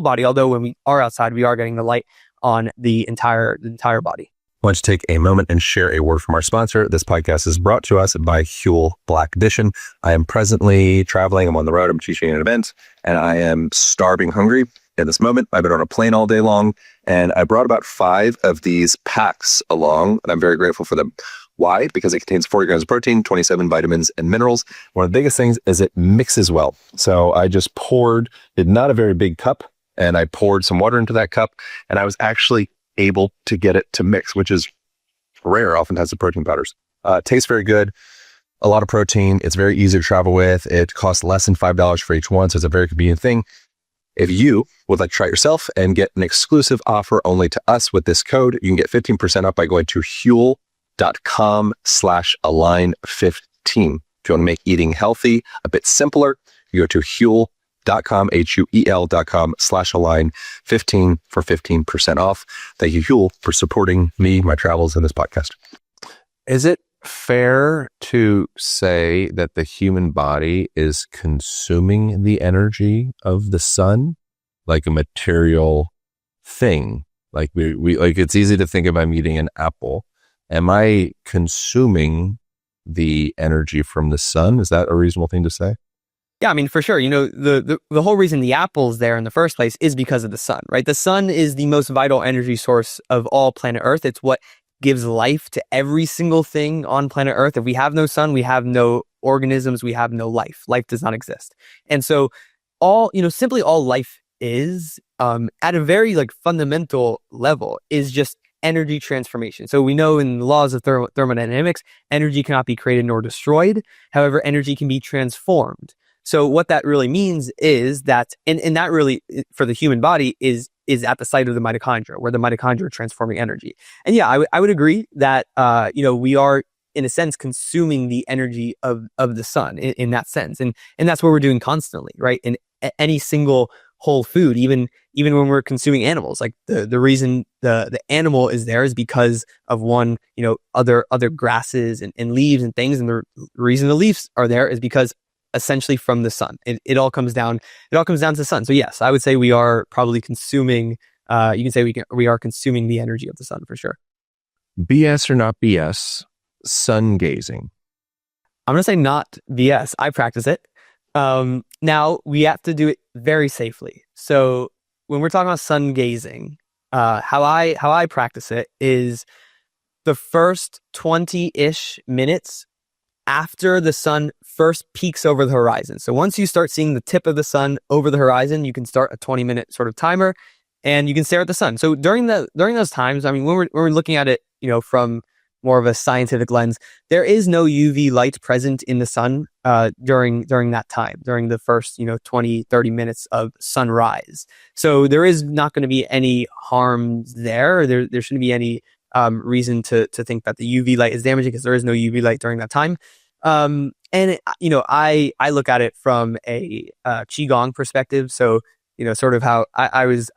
body, although when we are outside, we are getting the light on the entire body. I want to take a moment and share a word from our sponsor. This podcast is brought to us by Huel Black Edition. I am presently traveling. I'm on the road. I'm teaching an event, and I am starving hungry in this moment. I've been on a plane all day long, and I brought about 5 of these packs along, and I'm very grateful for them. Why? Because it contains 40 grams of protein, 27 vitamins and minerals. One of the biggest things is it mixes well. So I just did not a very big cup, and I poured some water into that cup, and I was actually able to get it to mix, which is rare oftentimes with protein powders. Tastes very good, a lot of protein. It's very easy to travel with. It costs less than $5 for each one, so it's a very convenient thing. If you would like to try it yourself and get an exclusive offer only to us with this code, you can get 15% off by going to huel.com/align15. If you want to make eating healthy a bit simpler, you go to huel.com, huel.com/align15 for 15% off. Thank you, Huel, for supporting me, my travels, and this podcast. Is it fair to say that the human body is consuming the energy of the sun like a material thing? Like we like, it's easy to think if I'm eating an apple, am I consuming the energy from the sun? Is that a reasonable thing to say? Yeah, I mean, for sure. The whole reason the apple's there in the first place is because of the sun, right? The sun is the most vital energy source of all planet Earth. It's what gives life to every single thing on planet Earth. If we have no sun, we have no organisms, we have no life. Life does not exist. And so simply all life is, at a very fundamental level, is just energy transformation. So we know in the laws of thermodynamics, energy cannot be created nor destroyed. However, energy can be transformed. So what that really means is that, and that really, for the human body, is at the site of the mitochondria, where the mitochondria are transforming energy. And yeah, I would agree that, we are in a sense, consuming the energy of the sun in that sense. And that's what we're doing constantly, right? In any single whole food, even when we're consuming animals, like the reason the animal is there is because of one, other grasses and leaves and things. And the reason the leaves are there is because essentially from the sun. It all comes down to the sun. So yes, I would say we are probably consuming, you can say we are consuming the energy of the sun for sure. BS or not BS, sun gazing. I'm going to say not BS. I practice it. Now we have to do it very safely. So when we're talking about sun gazing, how I practice it is the first 20-ish minutes after the sun first peaks over the horizon. So once you start seeing the tip of the sun over the horizon, you can start a 20-minute sort of timer, and you can stare at the sun. So during those times, I mean, when we're looking at it, from more of a scientific lens, there is no UV light present in the sun during that time, during the first 20, 30 minutes of sunrise. So there is not going to be any harm there. There shouldn't be any reason to think that the UV light is damaging, because there is no UV light during that time. And I look at it from a qigong perspective. So sort of how I was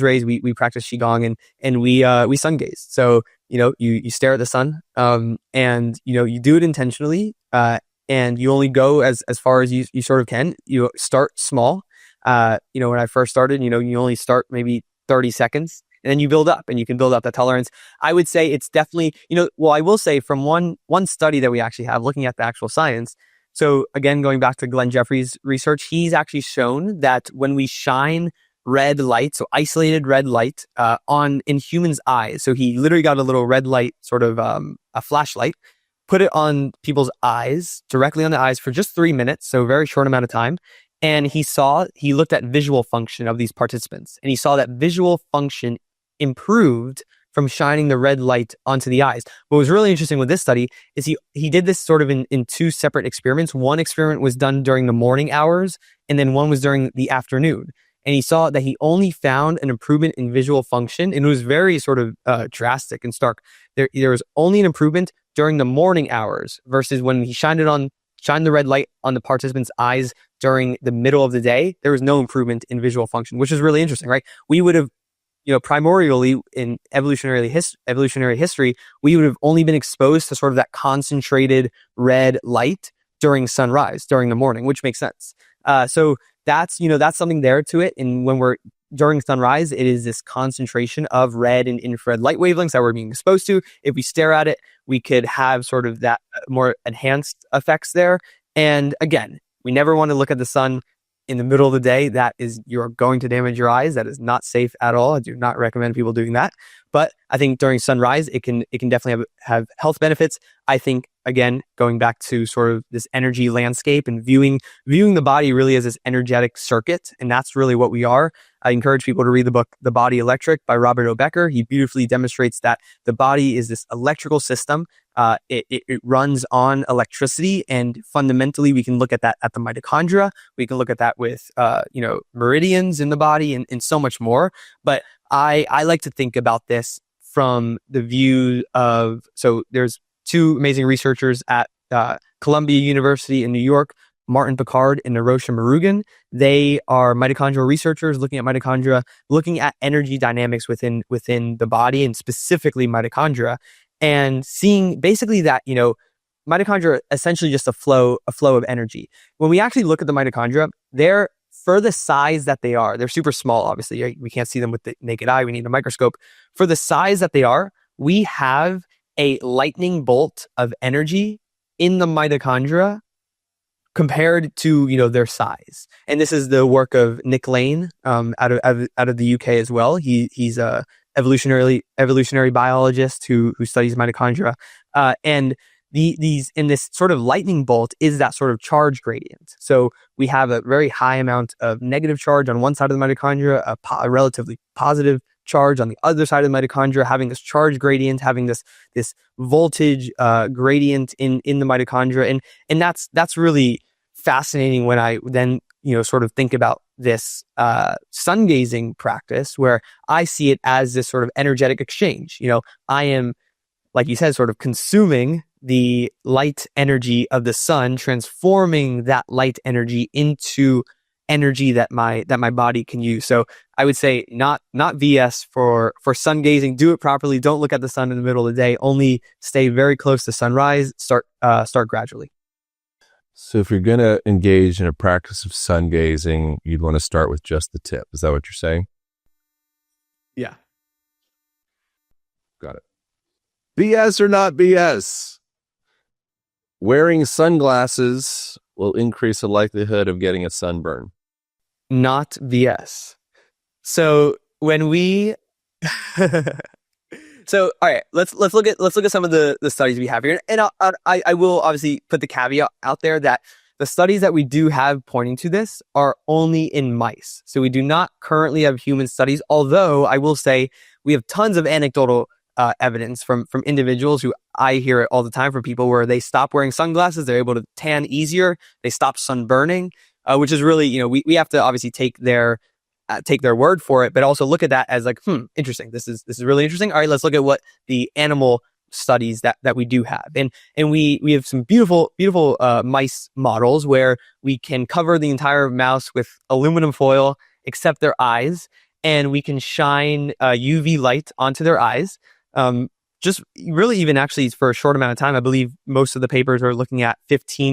raised. We practice qigong and we sun gaze. So you stare at the sun, and you do it intentionally, and you only go as far as you sort of can. You start small. When I first started, you only start maybe 30 seconds. And then you build up, and you can build up that tolerance. I would say it's definitely, I will say from one study that we actually have looking at the actual science. So again, going back to Glenn Jeffries' research, he's actually shown that when we shine red light, so isolated red light in humans' eyes. So he literally got a little red light, sort of a flashlight, put it on people's eyes, directly on the eyes for just 3 minutes. So a very short amount of time. And he looked at visual function of these participants, and he saw that visual function improved from shining the red light onto the eyes. What was really interesting with this study is he did this sort of in two separate experiments. One experiment was done during the morning hours, and then one was during the afternoon. And he saw that he only found an improvement in visual function, and it was very sort of drastic and stark. There was only an improvement during the morning hours versus when he shined the red light on the participants' eyes during the middle of the day. There was no improvement in visual function, which is really interesting, right? We would have, primordially in evolutionary history, we would have only been exposed to sort of that concentrated red light during sunrise, during the morning, which makes sense. So that's something there to it. And when we're during sunrise, it is this concentration of red and infrared light wavelengths that we're being exposed to. If we stare at it, we could have sort of that more enhanced effects there. And again, we never want to look at the sun in the middle of the day. You're going to damage your eyes. That is not safe at all. I do not recommend people doing that. But I think during sunrise, it can definitely have health benefits. I think, again, going back to sort of this energy landscape and viewing the body really as this energetic circuit, and that's really what we are. I encourage people to read the book The Body Electric by Robert O. Becker. He beautifully demonstrates that the body is this electrical system. It runs on electricity, and fundamentally we can look at that at the mitochondria. We can look at that with meridians in the body and so much more. But I like to think about this from the view of, so there's two amazing researchers at Columbia University in New York, Martin Picard and Narosha Murugan. They are mitochondrial researchers looking at mitochondria, looking at energy dynamics within the body, and specifically mitochondria, and seeing basically that, mitochondria are essentially just a flow of energy. When we actually look at the mitochondria, they're, for the size that they are, they're super small, obviously, right? We can't see them with the naked eye. We need a microscope. For the size that they are, we have a lightning bolt of energy in the mitochondria compared to, their size. And this is the work of Nick Lane out of the UK as well. He's a evolutionary biologist who studies mitochondria. And this sort of lightning bolt is that sort of charge gradient. So we have a very high amount of negative charge on one side of the mitochondria, a relatively positive charge on the other side of the mitochondria, having this charge gradient, having this voltage gradient in the mitochondria. And that's really fascinating when I then, sort of think about this sun gazing practice, where I see it as this sort of energetic exchange. I am, like you said, sort of consuming the light energy of the sun, transforming that light energy into energy that my body can use. So I would say not VS for sun gazing. Do it properly. Don't look at the sun in the middle of the day. Only stay very close to sunrise. Start gradually. So if you're going to engage in a practice of sun gazing, you'd want to start with just the tip. Is that what you're saying? Yeah. Got it. BS or not BS? Wearing sunglasses will increase the likelihood of getting a sunburn. Not BS. So when we So, all right, let's look at some of the studies we have here, and I will obviously put the caveat out there that the studies that we do have pointing to this are only in mice. So we do not currently have human studies. Although I will say we have tons of anecdotal evidence from individuals who I hear it all the time from people where they stop wearing sunglasses, they're able to tan easier, they stop sunburning, which is really, we have to obviously take their word for it, but also look at that as like, interesting. This is really interesting. All right, let's look at what the animal studies that we do have. And we have some beautiful mice models where we can cover the entire mouse with aluminum foil, except their eyes, and we can shine UV light onto their eyes. Just really even actually for a short amount of time. I believe most of the papers are looking at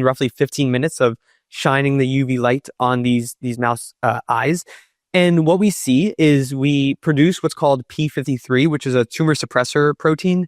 roughly 15 minutes of shining the UV light on these mouse eyes. And what we see is we produce what's called P53, which is a tumor suppressor protein,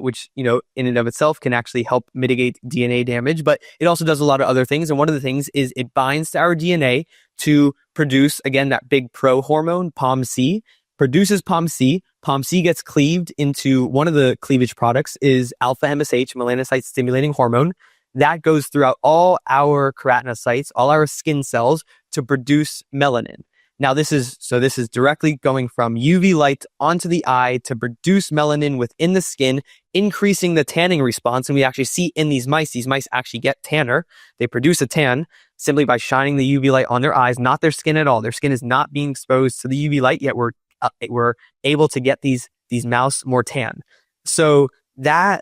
which, in and of itself can actually help mitigate DNA damage, but it also does a lot of other things. And one of the things is it binds to our DNA to produce, again, that big pro hormone, POMC, produces POMC. POMC gets cleaved into one of the cleavage products is alpha MSH, melanocyte stimulating hormone. That goes throughout all our keratinocytes, all our skin cells to produce melanin. Now, this is directly going from UV light onto the eye to produce melanin within the skin, increasing the tanning response. And we actually see in these mice actually get tanner. They produce a tan simply by shining the UV light on their eyes, not their skin at all. Their skin is not being exposed to the UV light, yet we're able to get these mouse more tan. So that's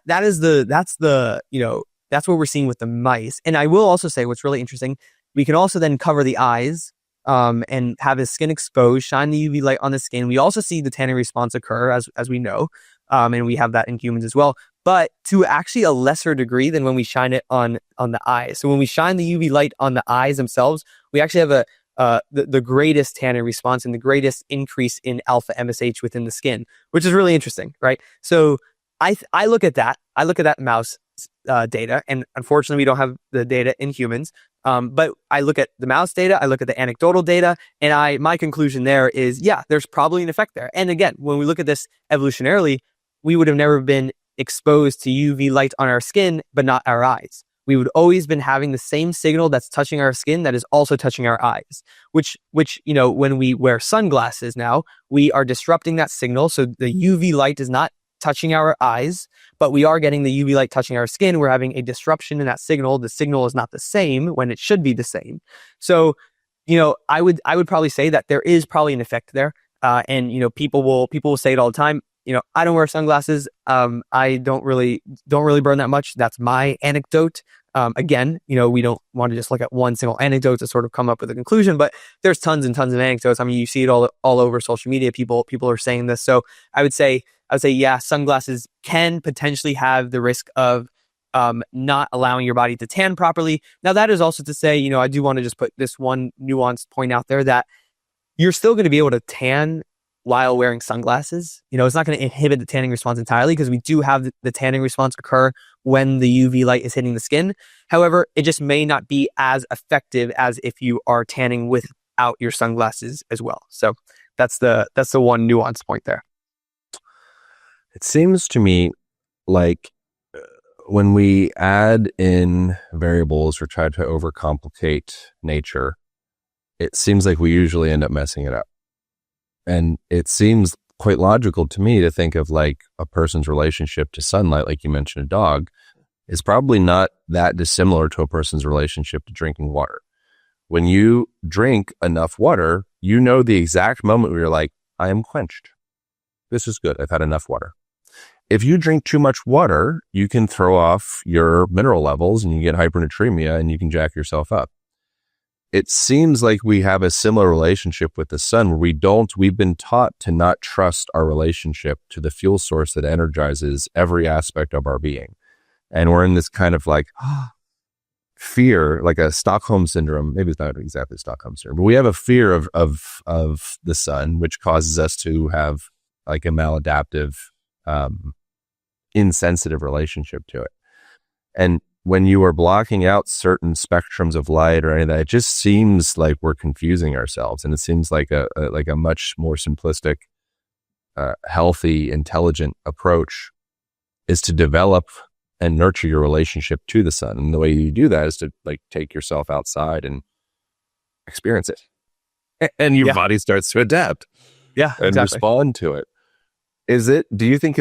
what we're seeing with the mice. And I will also say what's really interesting, we can also then cover the eyes and have his skin exposed, shine the UV light on the skin. We also see the tanning response occur as we know, and we have that in humans as well, but to actually a lesser degree than when we shine it on the eyes. So when we shine the UV light on the eyes themselves, we actually have the greatest tanning response and the greatest increase in alpha MSH within the skin, which is really interesting, right? So I look at that mouse data, and unfortunately we don't have the data in humans. But I look at the mouse data, I look at the anecdotal data, and my conclusion there is, yeah, there's probably an effect there. And again, when we look at this evolutionarily, we would have never been exposed to UV light on our skin, but not our eyes. We would always been having the same signal that's touching our skin that is also touching our eyes, which, when we wear sunglasses now, we are disrupting that signal. So the UV light is not touching our eyes, but we are getting the UV light touching our skin. We're having a disruption in that signal. The signal is not the same when it should be the same. So, I would probably say that there is probably an effect there. And people will say it all the time. I don't wear sunglasses. I don't really burn that much. That's my anecdote. Again, we don't want to just look at one single anecdote to sort of come up with a conclusion, but there's tons and tons of anecdotes. I mean, you see it all over social media. People are saying this. So I would say, yeah, sunglasses can potentially have the risk of not allowing your body to tan properly. Now, that is also to say, I do want to just put this one nuanced point out there that you're still going to be able to tan while wearing sunglasses. It's not going to inhibit the tanning response entirely, because we do have the tanning response occur when the UV light is hitting the skin. However, it just may not be as effective as if you are tanning without your sunglasses as well. So that's the one nuanced point there. It seems to me like when we add in variables or try to overcomplicate nature, it seems like we usually end up messing it up. And it seems quite logical to me to think of like a person's relationship to sunlight, like you mentioned, a dog, is probably not that dissimilar to a person's relationship to drinking water. When you drink enough water, the exact moment where you're like, I am quenched. This is good. I've had enough water. if you drink too much water, you can throw off your mineral levels and you get hypernatremia and you can jack yourself up. It seems like we have a similar relationship with the sun where we've been taught to not trust our relationship to the fuel source that energizes every aspect of our being. And we're in this kind of like fear, like a Stockholm syndrome. Maybe it's not exactly Stockholm syndrome, but we have a fear of the sun, which causes us to have like a maladaptive, insensitive relationship to it. And when you are blocking out certain spectrums of light or any of that, it just seems like we're confusing ourselves. And it seems like a much more simplistic, healthy, intelligent approach is to develop and nurture your relationship to the sun. And the way you do that is to like take yourself outside and experience it. And your body starts to adapt and respond to it. Do you think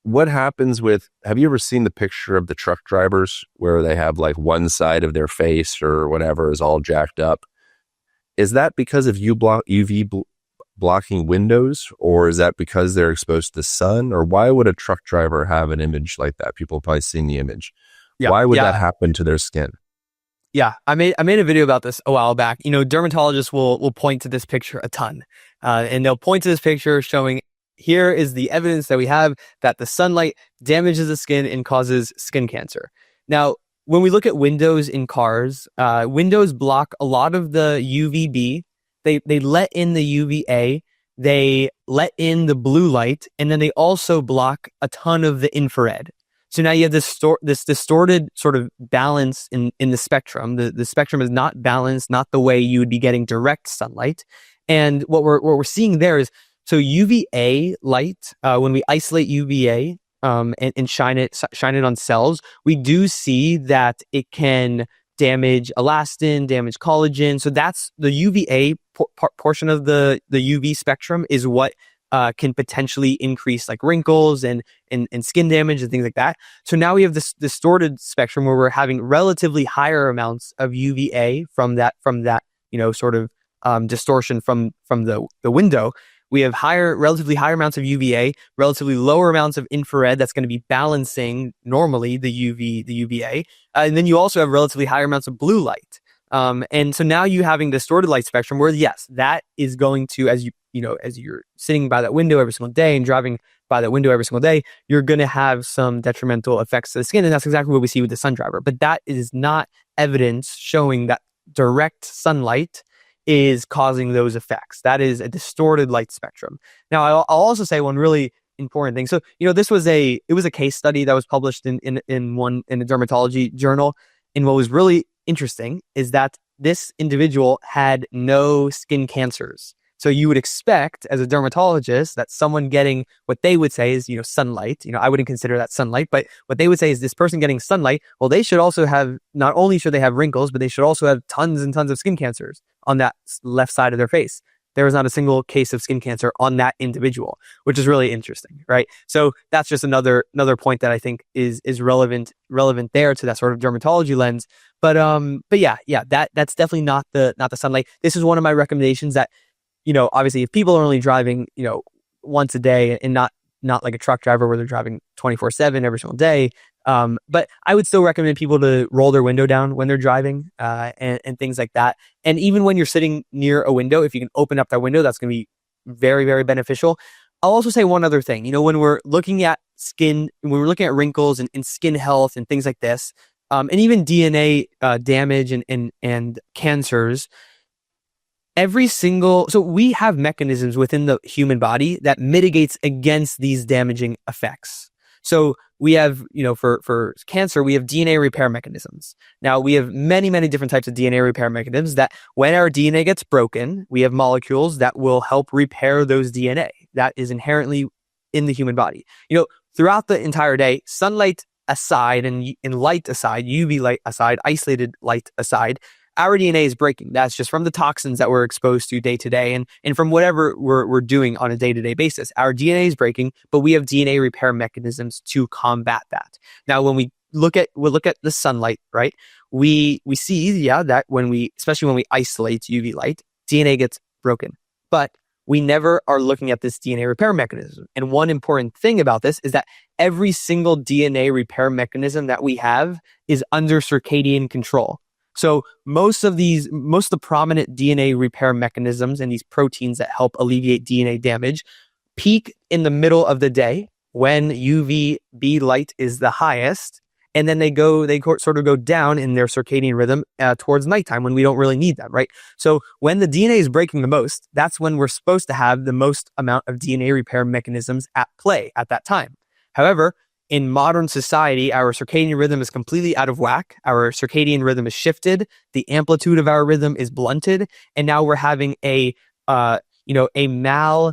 what happens with, have you ever seen the picture of the truck drivers where they have like one side of their face or whatever is all jacked up? Is that because of UV blocking windows, or is that because they're exposed to the sun? Or why would a truck driver have an image like that? People have probably seen the image. Why would that happen to their skin? Yeah, I made a video about this a while back. Dermatologists will point to this picture a ton, and they'll point to this picture showing, here is the evidence that we have that the sunlight damages the skin and causes skin cancer. Now, when we look at windows in cars, windows block a lot of the UVB. They let in the UVA, they let in the blue light, and then they also block a ton of the infrared. So now you have this distorted sort of balance in the spectrum. The spectrum is not balanced, not the way you would be getting direct sunlight. And what we're seeing there is, so UVA light, when we isolate UVA and shine it on cells, we do see that it can damage elastin, damage collagen. So that's the UVA portion of the UV spectrum is what can potentially increase like wrinkles and skin damage and things like that. So now we have this distorted spectrum where we're having relatively higher amounts of UVA from that sort of distortion from the window. We have relatively higher amounts of UVA, relatively lower amounts of infrared that's going to be balancing normally the UVA. And then you also have relatively higher amounts of blue light. And so now you having distorted light spectrum where, yes, that is going to, as you're sitting by that window every single day and driving by that window every single day, you're going to have some detrimental effects to the skin. And that's exactly what we see with the sun driver. But that is not evidence showing that direct sunlight is causing those effects. That is a distorted light spectrum. Now, I'll also say one really important thing. So, this was a case study that was published in a dermatology journal. And what was really interesting is that this individual had no skin cancers. So you would expect as a dermatologist that someone getting what they would say is, sunlight, I wouldn't consider that sunlight, but what they would say is this person getting sunlight, well, they should also have, not only should they have wrinkles, but they should also have tons and tons of skin cancers on that left side of their face. There was not a single case of skin cancer on that individual, which is really interesting, right? So that's just another point that I think is relevant there to that sort of dermatology lens. But yeah, that's definitely not the sunlight. This is one of my recommendations that, obviously if people are only driving, once a day and not like a truck driver where they're driving 24/7 every single day. But I would still recommend people to roll their window down when they're driving, and things like that. And even when you're sitting near a window, if you can open up that window, that's going to be very, very beneficial. I'll also say one other thing, when we're looking at skin, when we're looking at wrinkles and skin health and things like this, and even DNA damage and cancers, so we have mechanisms within the human body that mitigates against these damaging effects. So we have, for cancer, we have DNA repair mechanisms. Now we have many, many different types of DNA repair mechanisms that when our DNA gets broken, we have molecules that will help repair those DNA. That is inherently in the human body. Throughout the entire day, sunlight aside and light aside, UV light aside, isolated light aside, our DNA is breaking. That's just from the toxins that we're exposed to day to day and from whatever we're doing on a day-to-day basis. Our DNA is breaking, but we have DNA repair mechanisms to combat that. Now, when we look at the sunlight, right, we see, that especially when we isolate UV light, DNA gets broken. But we never are looking at this DNA repair mechanism. And one important thing about this is that every single DNA repair mechanism that we have is under circadian control. So most of the prominent DNA repair mechanisms and these proteins that help alleviate DNA damage peak in the middle of the day when UVB light is the highest. And then they sort of go down in their circadian rhythm towards nighttime when we don't really need them, right? So when the DNA is breaking the most, that's when we're supposed to have the most amount of DNA repair mechanisms at play at that time. However, in modern society, our circadian rhythm is completely out of whack. Our circadian rhythm is shifted. The amplitude of our rhythm is blunted. And now we're having a maladapted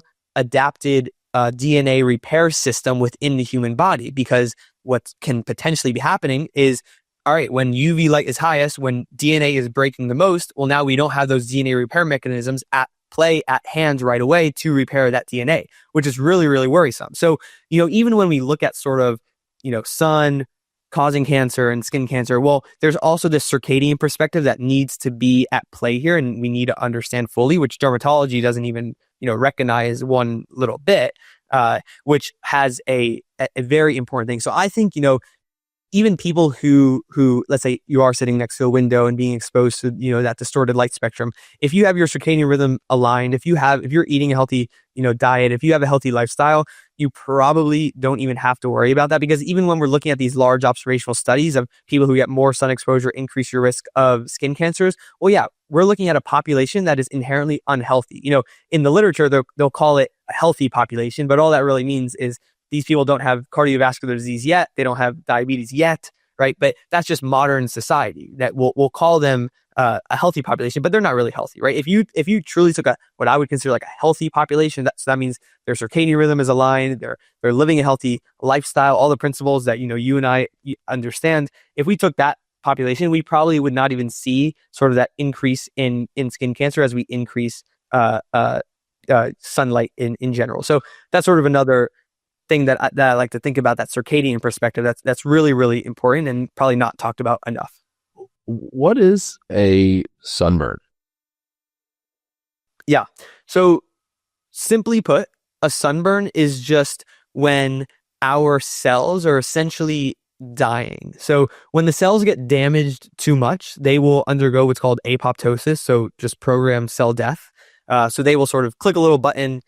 DNA repair system within the human body, because what can potentially be happening is, all right, when UV light is highest, when DNA is breaking the most, well, now we don't have those DNA repair mechanisms at play at hand right away to repair that DNA, which is really, really worrisome. So, even when we look at sort of, sun causing cancer and skin cancer, well, there's also this circadian perspective that needs to be at play here, and we need to understand fully, which dermatology doesn't even, recognize one little bit, which has a very important thing. So I think, even people who, let's say you are sitting next to a window and being exposed to, that distorted light spectrum, if you have your circadian rhythm aligned, if you're eating a healthy, diet, if you have a healthy lifestyle, you probably don't even have to worry about that, because even when we're looking at these large observational studies of people who get more sun exposure, increase your risk of skin cancers. Well, yeah, we're looking at a population that is inherently unhealthy. In the literature, they'll call it a healthy population, but all that really means is these people don't have cardiovascular disease yet. They don't have diabetes yet, right? But that's just modern society that we'll call them a healthy population, but they're not really healthy, right? If you truly took what I would consider like a healthy population, that means their circadian rhythm is aligned, they're living a healthy lifestyle, all the principles that you and I understand. If we took that population, we probably would not even see sort of that increase in skin cancer as we increase sunlight in general. So that's sort of another thing that I like to think about, that circadian perspective. That's really, really important and probably not talked about enough. What is a sunburn? Yeah. So simply put, a sunburn is just when our cells are essentially dying. So when the cells get damaged too much, they will undergo what's called apoptosis. So just programmed cell death. So they will sort of click a little button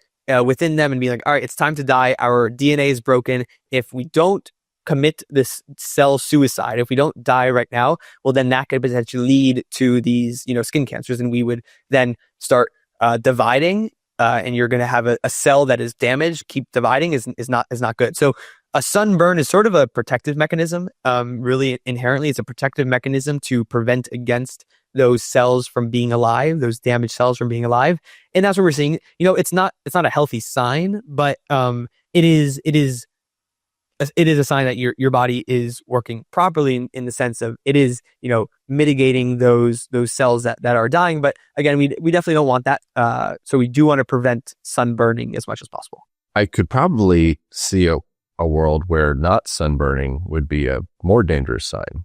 within them and be like, all right, it's time to die. Our DNA is broken. If we don't commit this cell suicide, if we don't die right now, well, then that could potentially lead to these, skin cancers, and we would then start dividing, and you're going to have a cell that is damaged. Keep dividing is not good. So a sunburn is sort of a protective mechanism. Really, inherently, it's a protective mechanism to prevent against those cells from being alive, those damaged cells from being alive, and that's what we're seeing. It's not a healthy sign, but it is a sign that your body is working properly in the sense of it is, mitigating those cells that are dying. But again, we definitely don't want that. So we do want to prevent sunburning as much as possible. I could probably see a world where not sunburning would be a more dangerous sign.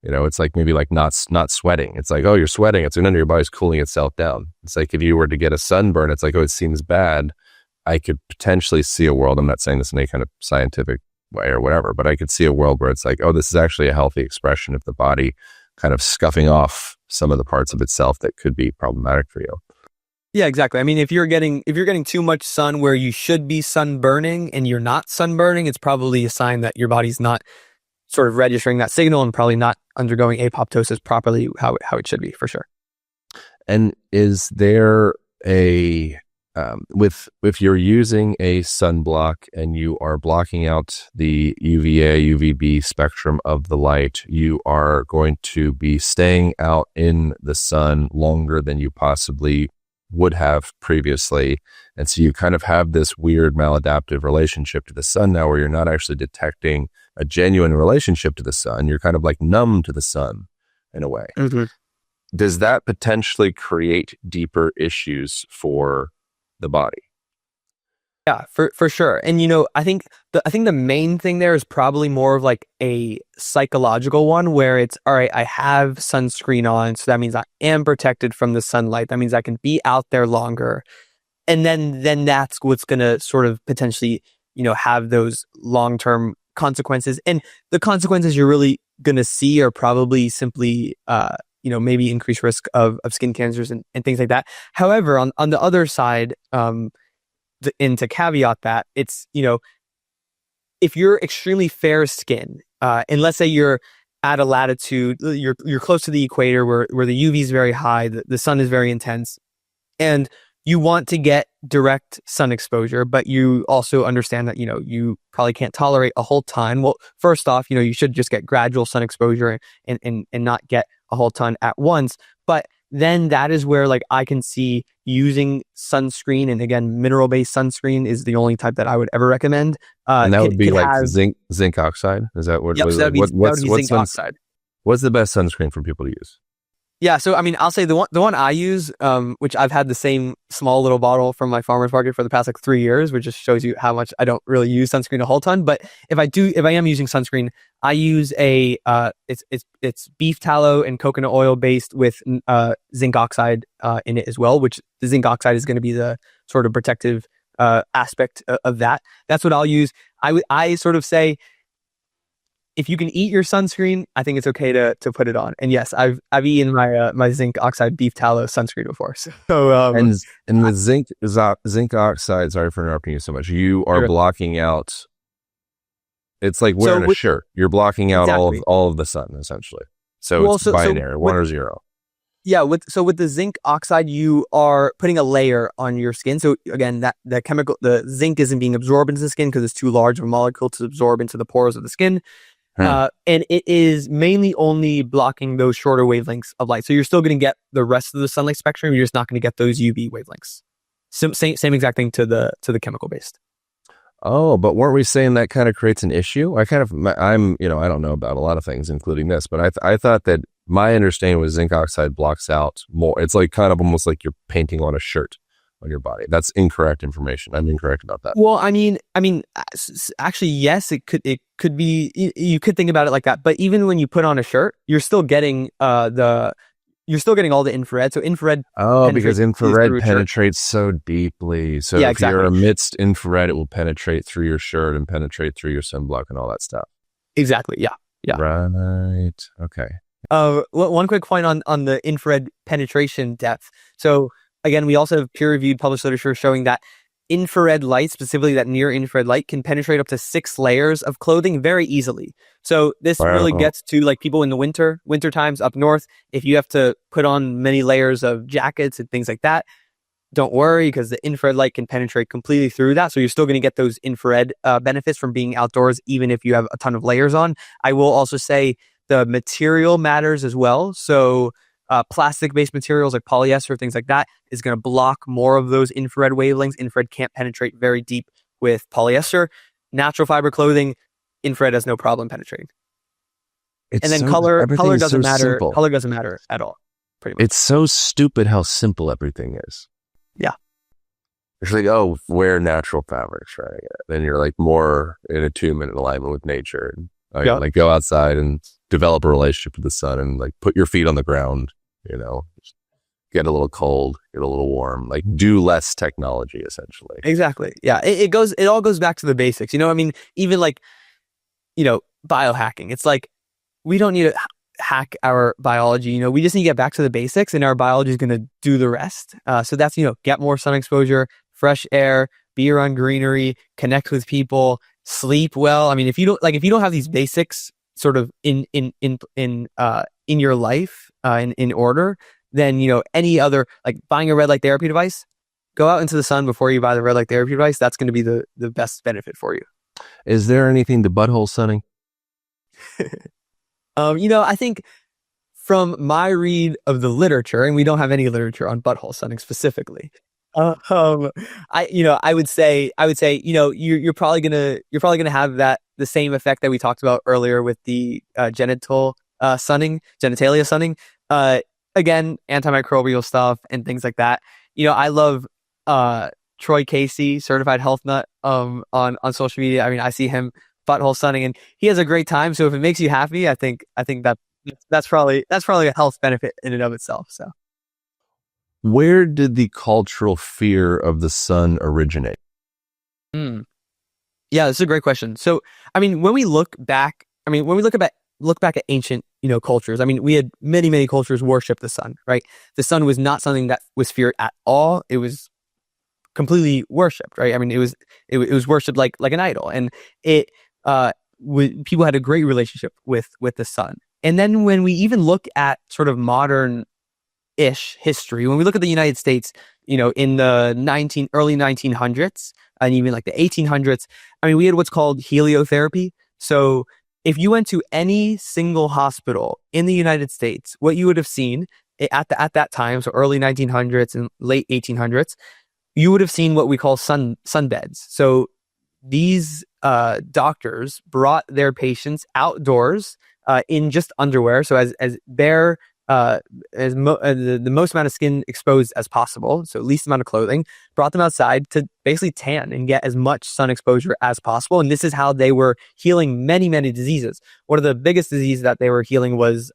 It's like maybe like not sweating. It's like, oh, you're sweating. It's like, no, your body's cooling itself down. It's like if you were to get a sunburn, it's like, oh, it seems bad. I could potentially see a world. I'm not saying this in any kind of scientific way or whatever, but I could see a world where it's like, oh, this is actually a healthy expression of the body kind of scuffing off some of the parts of itself that could be problematic for you. Yeah, exactly. I mean, if you're getting too much sun where you should be sunburning and you're not sunburning, it's probably a sign that your body's not sort of registering that signal and probably not undergoing apoptosis properly how it should be, for sure. And is there a if you're using a sunblock and you are blocking out the UVA, UVB spectrum of the light, you are going to be staying out in the sun longer than you possibly would have previously. And so you kind of have this weird maladaptive relationship to the sun now, where you're not actually detecting a genuine relationship to the sun. You're kind of like numb to the sun in a way. Mm-hmm. Does that potentially create deeper issues for the body? Yeah, for sure. And I think the main thing there is probably more of like a psychological one, where it's, all right, I have sunscreen on, so that means I am protected from the sunlight. That means I can be out there longer. and then that's what's going to sort of potentially, have those long-term consequences. And the consequences you're really going to see are probably simply, maybe increased risk of skin cancers and things like that. However, on the other side, and to caveat that, it's, if you're extremely fair skin, and let's say you're at a latitude, you're close to the equator where the UV is very high, the sun is very intense, and you want to get direct sun exposure, but you also understand that, you probably can't tolerate a whole ton. Well, first off, you should just get gradual sun exposure and not get a whole ton at once. But then that is where, like, I can see using sunscreen, and again, mineral-based sunscreen is the only type that I would ever recommend. And that would be like zinc oxide? Is that what? Yep, so that would be zinc oxide. What's the best sunscreen for people to use? Yeah, so I mean, I'll say the one I use, which I've had the same small little bottle from my farmer's market for the past 3 years, which just shows you how much I don't really use sunscreen a whole ton. But if I am using sunscreen, I use it's beef tallow and coconut oil based with zinc oxide in it as well, which the zinc oxide is going to be the sort of protective aspect of that. That's what I'll use. I sort of say, if you can eat your sunscreen, I think it's okay to put it on. And yes, I've eaten my zinc oxide beef tallow sunscreen before. So and with zinc oxide, sorry for interrupting you so much. You are blocking out. It's like wearing a shirt. You're blocking out all of the sun essentially. So it's binary, 1 or 0. Yeah, with the zinc oxide, you are putting a layer on your skin. So again, the zinc isn't being absorbed into the skin because it's too large of a molecule to absorb into the pores of the skin. And it is mainly only blocking those shorter wavelengths of light. So you're still going to get the rest of the sunlight spectrum. You're just not going to get those UV wavelengths. Same exact thing to the chemical based. Oh, but weren't we saying that kind of creates an issue? I don't know about a lot of things, including this, but I thought that my understanding was zinc oxide blocks out more. It's like kind of almost like you're painting on a shirt on your body. That's incorrect information. I'm incorrect about that. Well, I mean, actually, yes, it could be. You could think about it like that. But even when you put on a shirt, you're still getting all the infrared. So infrared. Oh, because infrared penetrates so deeply. So if you're amidst infrared, it will penetrate through your shirt and penetrate through your sunblock and all that stuff. Exactly. Yeah. Right. Okay. One quick point on the infrared penetration depth. So again, we also have peer-reviewed published literature showing that infrared light, specifically that near-infrared light, can penetrate up to 6 layers of clothing very easily. So this really gets to like people in the winter times up north. If you have to put on many layers of jackets and things like that, don't worry, because the infrared light can penetrate completely through that. So you're still going to get those infrared benefits from being outdoors, even if you have a ton of layers on. I will also say the material matters as well. So plastic-based materials like polyester, things like that, is going to block more of those infrared wavelengths. Infrared can't penetrate very deep with polyester. Natural fiber clothing, infrared has no problem penetrating. And then color doesn't matter. Simple. Color doesn't matter at all, pretty much. It's so stupid how simple everything is. Yeah. It's like, wear natural fabrics, right? Then you're like more in attunement and alignment with nature. And like go outside and develop a relationship with the sun and like put your feet on the ground, get a little cold, get a little warm, like do less technology essentially. Exactly. Yeah. It all goes back to the basics. I mean, even like, biohacking. It's like, we don't need to hack our biology. We just need to get back to the basics, and our biology is going to do the rest. So that's, get more sun exposure, fresh air, be around greenery, connect with people, sleep well. I mean, if you don't have these basics sort of in your life in order, then any other, like buying a red light therapy device, go out into the sun before you buy the red light therapy device. That's going to be the best benefit for you. Is there anything to butthole sunning? I think from my read of the literature, and we don't have any literature on butthole sunning specifically. I would say, you're probably gonna have the same effect that we talked about earlier with the genitalia sunning. Again, antimicrobial stuff and things like that. I love Troy Casey, certified health nut, on social media. I mean, I see him butthole sunning, and he has a great time. So if it makes you happy, I think that's probably a health benefit in and of itself. So. Where did the cultural fear of the sun originate? Mm. Yeah, that's a great question. So, I mean, when we look back, look back at ancient, cultures. I mean, we had many cultures worship the sun, right? The sun was not something that was feared at all. It was completely worshipped, right? I mean, it was worshipped like an idol, and it people had a great relationship with the sun. And then when we even look at sort of modern ish history, when we look at the United States, in the early 1900s and even like the 1800s, I mean, we had what's called heliotherapy. So if you went to any single hospital in the United States, what you would have seen at that time, so early 1900s and late 1800s, you would have seen what we call sunbeds. So these doctors brought their patients outdoors in just underwear, so as bare the most amount of skin exposed as possible, so least amount of clothing, brought them outside to basically tan and get as much sun exposure as possible. And this is how they were healing many diseases. One of the biggest diseases that they were healing was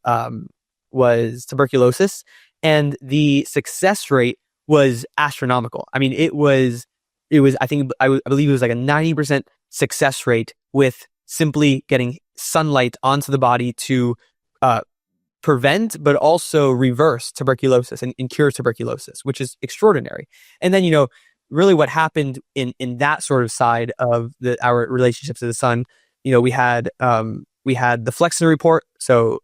tuberculosis, and the success rate was astronomical. I mean, it was I believe it was like a 90% success rate with simply getting sunlight onto the body to prevent, but also reverse tuberculosis and cure tuberculosis, which is extraordinary. And then, really what happened in that sort of side of our relationships to the sun, we had the Flexner report. So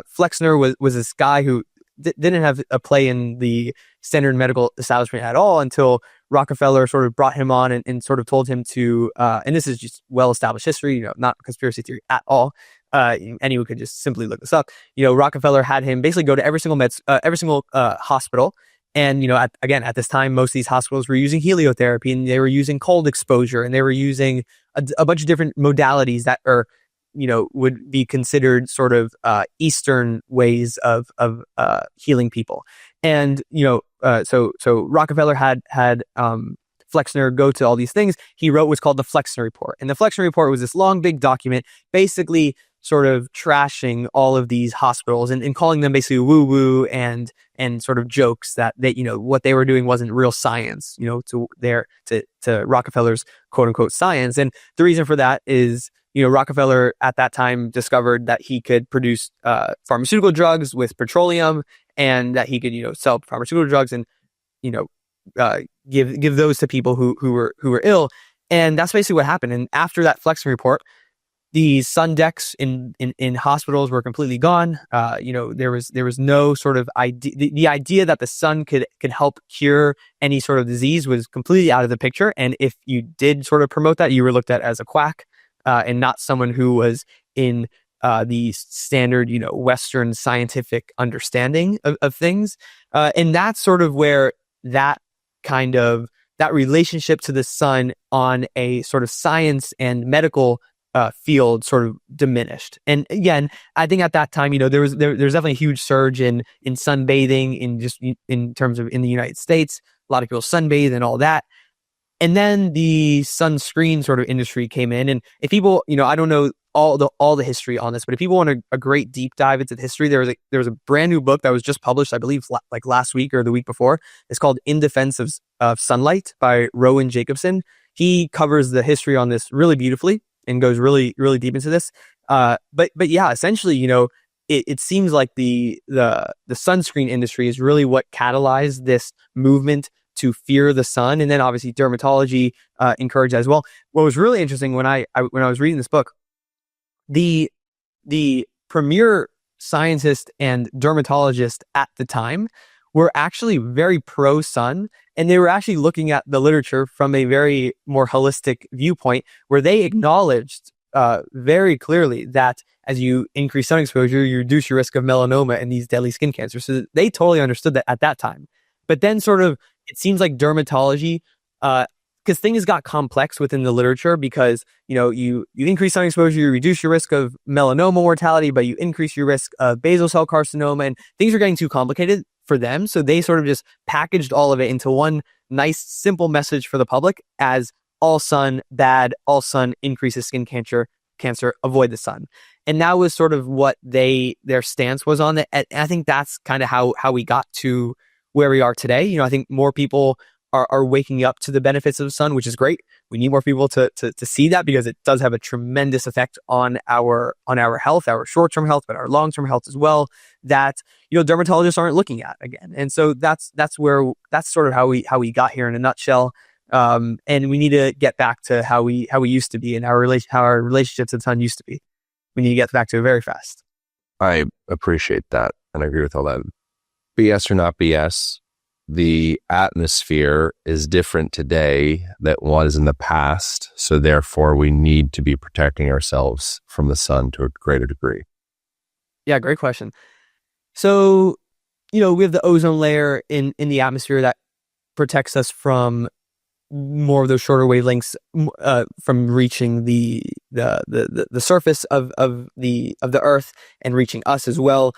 Flexner was this guy who didn't have a play in the standard medical establishment at all until Rockefeller sort of brought him on and sort of told him to, and this is just well-established history, not conspiracy theory at all. Anyone could just simply look this up. Rockefeller had him basically go to every single hospital. And, at this time, most of these hospitals were using heliotherapy, and they were using cold exposure, and they were using a bunch of different modalities that are, would be considered sort of Eastern ways of healing people. And, so Rockefeller had Flexner go to all these things. He wrote what's called the Flexner report. And the Flexner report was this long, big document basically sort of trashing all of these hospitals and calling them basically woo-woo and sort of jokes that what they were doing wasn't real science, to Rockefeller's quote unquote science. And the reason for that is, Rockefeller at that time discovered that he could produce pharmaceutical drugs with petroleum, and that he could, sell pharmaceutical drugs and, give those to people who were ill. And that's basically what happened. And after that Flexner report, the sun decks in hospitals were completely gone. There was no sort of idea. The idea that the sun could help cure any sort of disease was completely out of the picture. And if you did sort of promote that, you were looked at as a quack, and not someone who was in the standard, Western scientific understanding of things. And that's sort of where that relationship to the sun on a sort of science and medical field sort of diminished. And again, I think at that time, there's definitely a huge surge in sunbathing in terms of in the United States. A lot of people sunbathe and all that. And then the sunscreen sort of industry came in. And if people, I don't know all the history on this, but if people want a great deep dive into the history, there was a brand new book that was just published, I believe, like last week or the week before. It's called In Defense of Sunlight by Rowan Jacobson. He covers the history on this really beautifully and goes really, really deep into this. But yeah, essentially, it seems like the sunscreen industry is really what catalyzed this movement to fear the sun. And then obviously dermatology encouraged that as well. What was really interesting when I was reading this book, the premier scientist and dermatologist at the time were actually very pro sun, and they were actually looking at the literature from a very more holistic viewpoint, where they acknowledged very clearly that as you increase sun exposure, you reduce your risk of melanoma and these deadly skin cancers. So they totally understood that at that time. But then sort of, it seems like dermatology, because things got complex within the literature, because, you increase sun exposure, you reduce your risk of melanoma mortality, but you increase your risk of basal cell carcinoma, and things are getting too complicated for them. So they sort of just packaged all of it into one nice, simple message for the public as all sun bad, all sun increases skin cancer, avoid the sun. And that was sort of what their stance was on it. And I think that's kind of how we got to where we are today. I think more people are waking up to the benefits of the sun, which is great. We need more people to see that, because it does have a tremendous effect on our health, our short-term health, but our long-term health as well, that dermatologists aren't looking at again. And so that's sort of how we got here in a nutshell. And we need to get back to how we used to be, and how our relationship to the sun used to be. We need to get back to it very fast. I appreciate that, and I agree with all that. BS or not BS, the atmosphere is different today than it was in the past. So therefore, we need to be protecting ourselves from the sun to a greater degree. Yeah, great question. So, we have the ozone layer in the atmosphere that protects us from more of those shorter wavelengths from reaching the surface of the Earth and reaching us as well.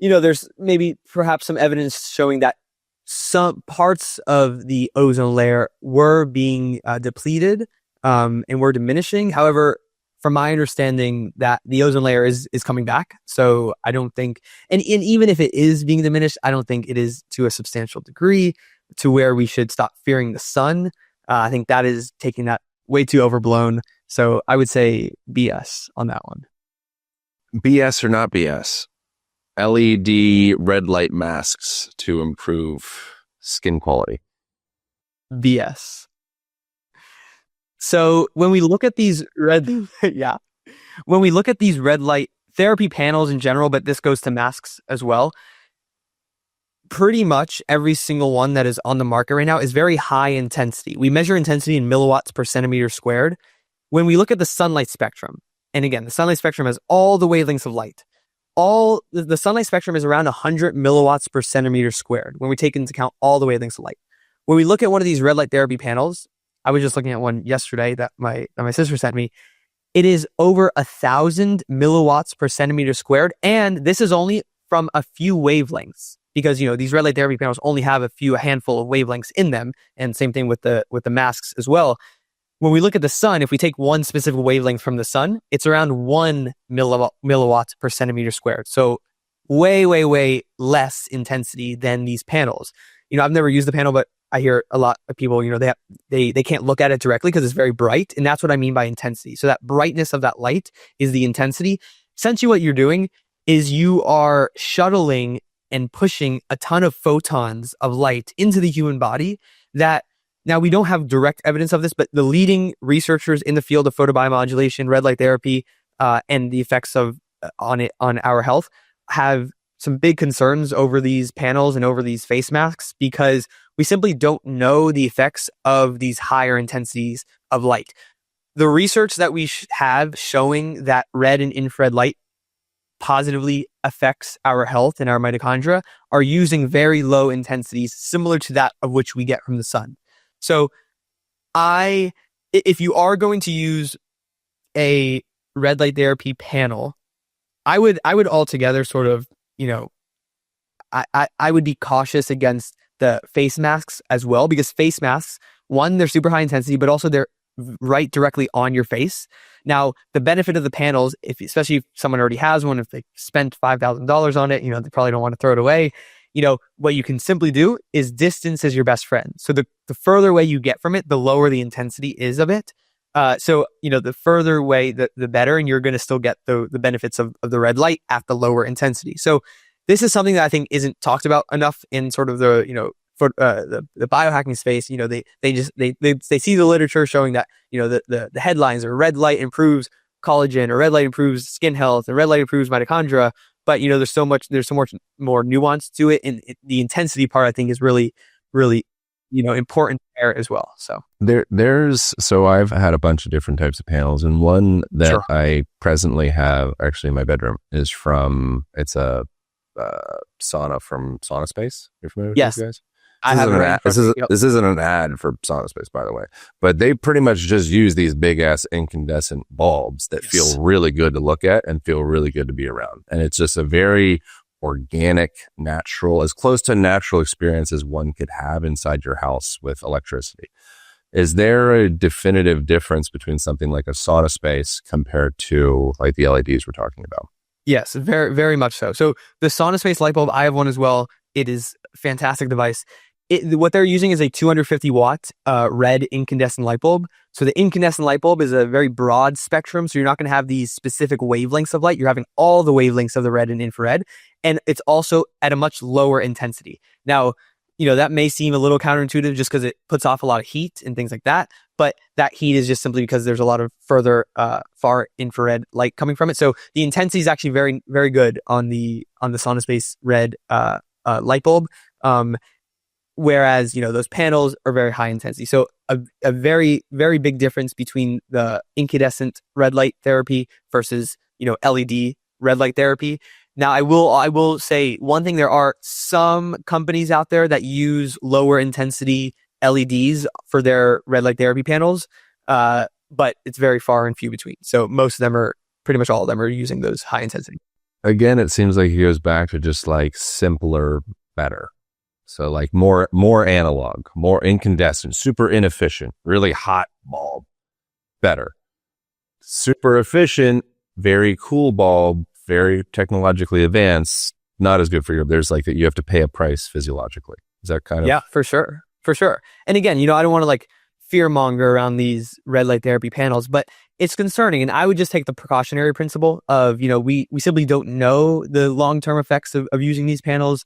There's maybe perhaps some evidence showing that some parts of the ozone layer were being depleted and were diminishing. However, from my understanding, that the ozone layer is coming back. So I don't think, and even if it is being diminished, I don't think it is to a substantial degree to where we should stop fearing the sun. I think that is taking that way too overblown. So I would say BS on that one. BS or not BS? LED red light masks to improve skin quality. BS. So when we look at these when we look at these red light therapy panels in general, but this goes to masks as well, pretty much every single one that is on the market right now is very high intensity. We measure intensity in milliwatts per centimeter squared. When we look at the sunlight spectrum, and again, the sunlight spectrum has all the wavelengths of light. The sunlight spectrum is around 100 milliwatts per centimeter squared when we take into account all the wavelengths of light. When we look at one of these red light therapy panels, I was just looking at one yesterday that my sister sent me. It is over 1,000 milliwatts per centimeter squared, and this is only from a few wavelengths, because these red light therapy panels only have a handful of wavelengths in them, and same thing with the masks as well. When we look at the sun, if we take one specific wavelength from the sun, it's around 1 milliwatt per centimeter squared. So way, way, way less intensity than these panels. I've never used the panel, but I hear a lot of people, they can't look at it directly because it's very bright. And that's what I mean by intensity. So that brightness of that light is the intensity. Essentially what you're doing is you are shuttling and pushing a ton of photons of light into the human body. That now we don't have direct evidence of this, but the leading researchers in the field of photobiomodulation, red light therapy, and the effects on our health have some big concerns over these panels and over these face masks, because we simply don't know the effects of these higher intensities of light. The research that we have showing that red and infrared light positively affects our health and our mitochondria are using very low intensities similar to that of which we get from the sun. So if you are going to use a red light therapy panel, I would altogether sort of, I would be cautious against the face masks as well, because face masks, one, they're super high intensity, but also they're right directly on your face. Now, the benefit of the panels, especially if someone already has one, if they spent $5,000 on it, they probably don't want to throw it away. What you can simply do is distance is your best friend. So the further away you get from it, the lower the intensity is of it. So the further away, the better, and you're going to still get the benefits of the red light at the lower intensity. So this is something that I think isn't talked about enough in sort of the the biohacking space. They see the literature showing that the headlines are red light improves collagen, or red light improves skin health, and red light improves mitochondria. But there's so much more nuance to it, and the intensity part I think is really, really important there as well. So so I've had a bunch of different types of panels, and one that Sure. I presently have actually in my bedroom is it's a sauna from Sauna Space. You're familiar with Yes. these guys? I have This isn't an ad for Sauna Space, by the way, but they pretty much just use these big ass incandescent bulbs that Yes. feel really good to look at and feel really good to be around. And it's just a very organic, natural, as close to a natural experience as one could have inside your house with electricity. Is there a definitive difference between something like a Sauna Space compared to like the LEDs we're talking about? Yes, very, very much so. So the Sauna Space light bulb, I have one as well. It is a fantastic device. What they're using is a 250 watt red incandescent light bulb. So the incandescent light bulb is a very broad spectrum. So you're not going to have these specific wavelengths of light. You're having all the wavelengths of the red and infrared. And it's also at a much lower intensity. Now, that may seem a little counterintuitive just because it puts off a lot of heat and things like that. But that heat is just simply because there's a lot of further far infrared light coming from it. So the intensity is actually very, very good on the Sonospace red light bulb. Whereas, those panels are very high intensity. So a very, very big difference between the incandescent red light therapy versus, LED red light therapy. Now, I will say one thing, there are some companies out there that use lower intensity LEDs for their red light therapy panels, but it's very far and few between. So most of them pretty much all of them are using those high intensity. Again, it seems like he goes back to just like simpler, better. So like more analog, more incandescent, super inefficient, really hot bulb, better. Super efficient, very cool bulb, very technologically advanced, not as good for you. There's like that you have to pay a price physiologically. Is that kind of? Yeah, for sure. For sure. And again, I don't want to like fear monger around these red light therapy panels, but it's concerning. And I would just take the precautionary principle of, we simply don't know the long-term effects of using these panels.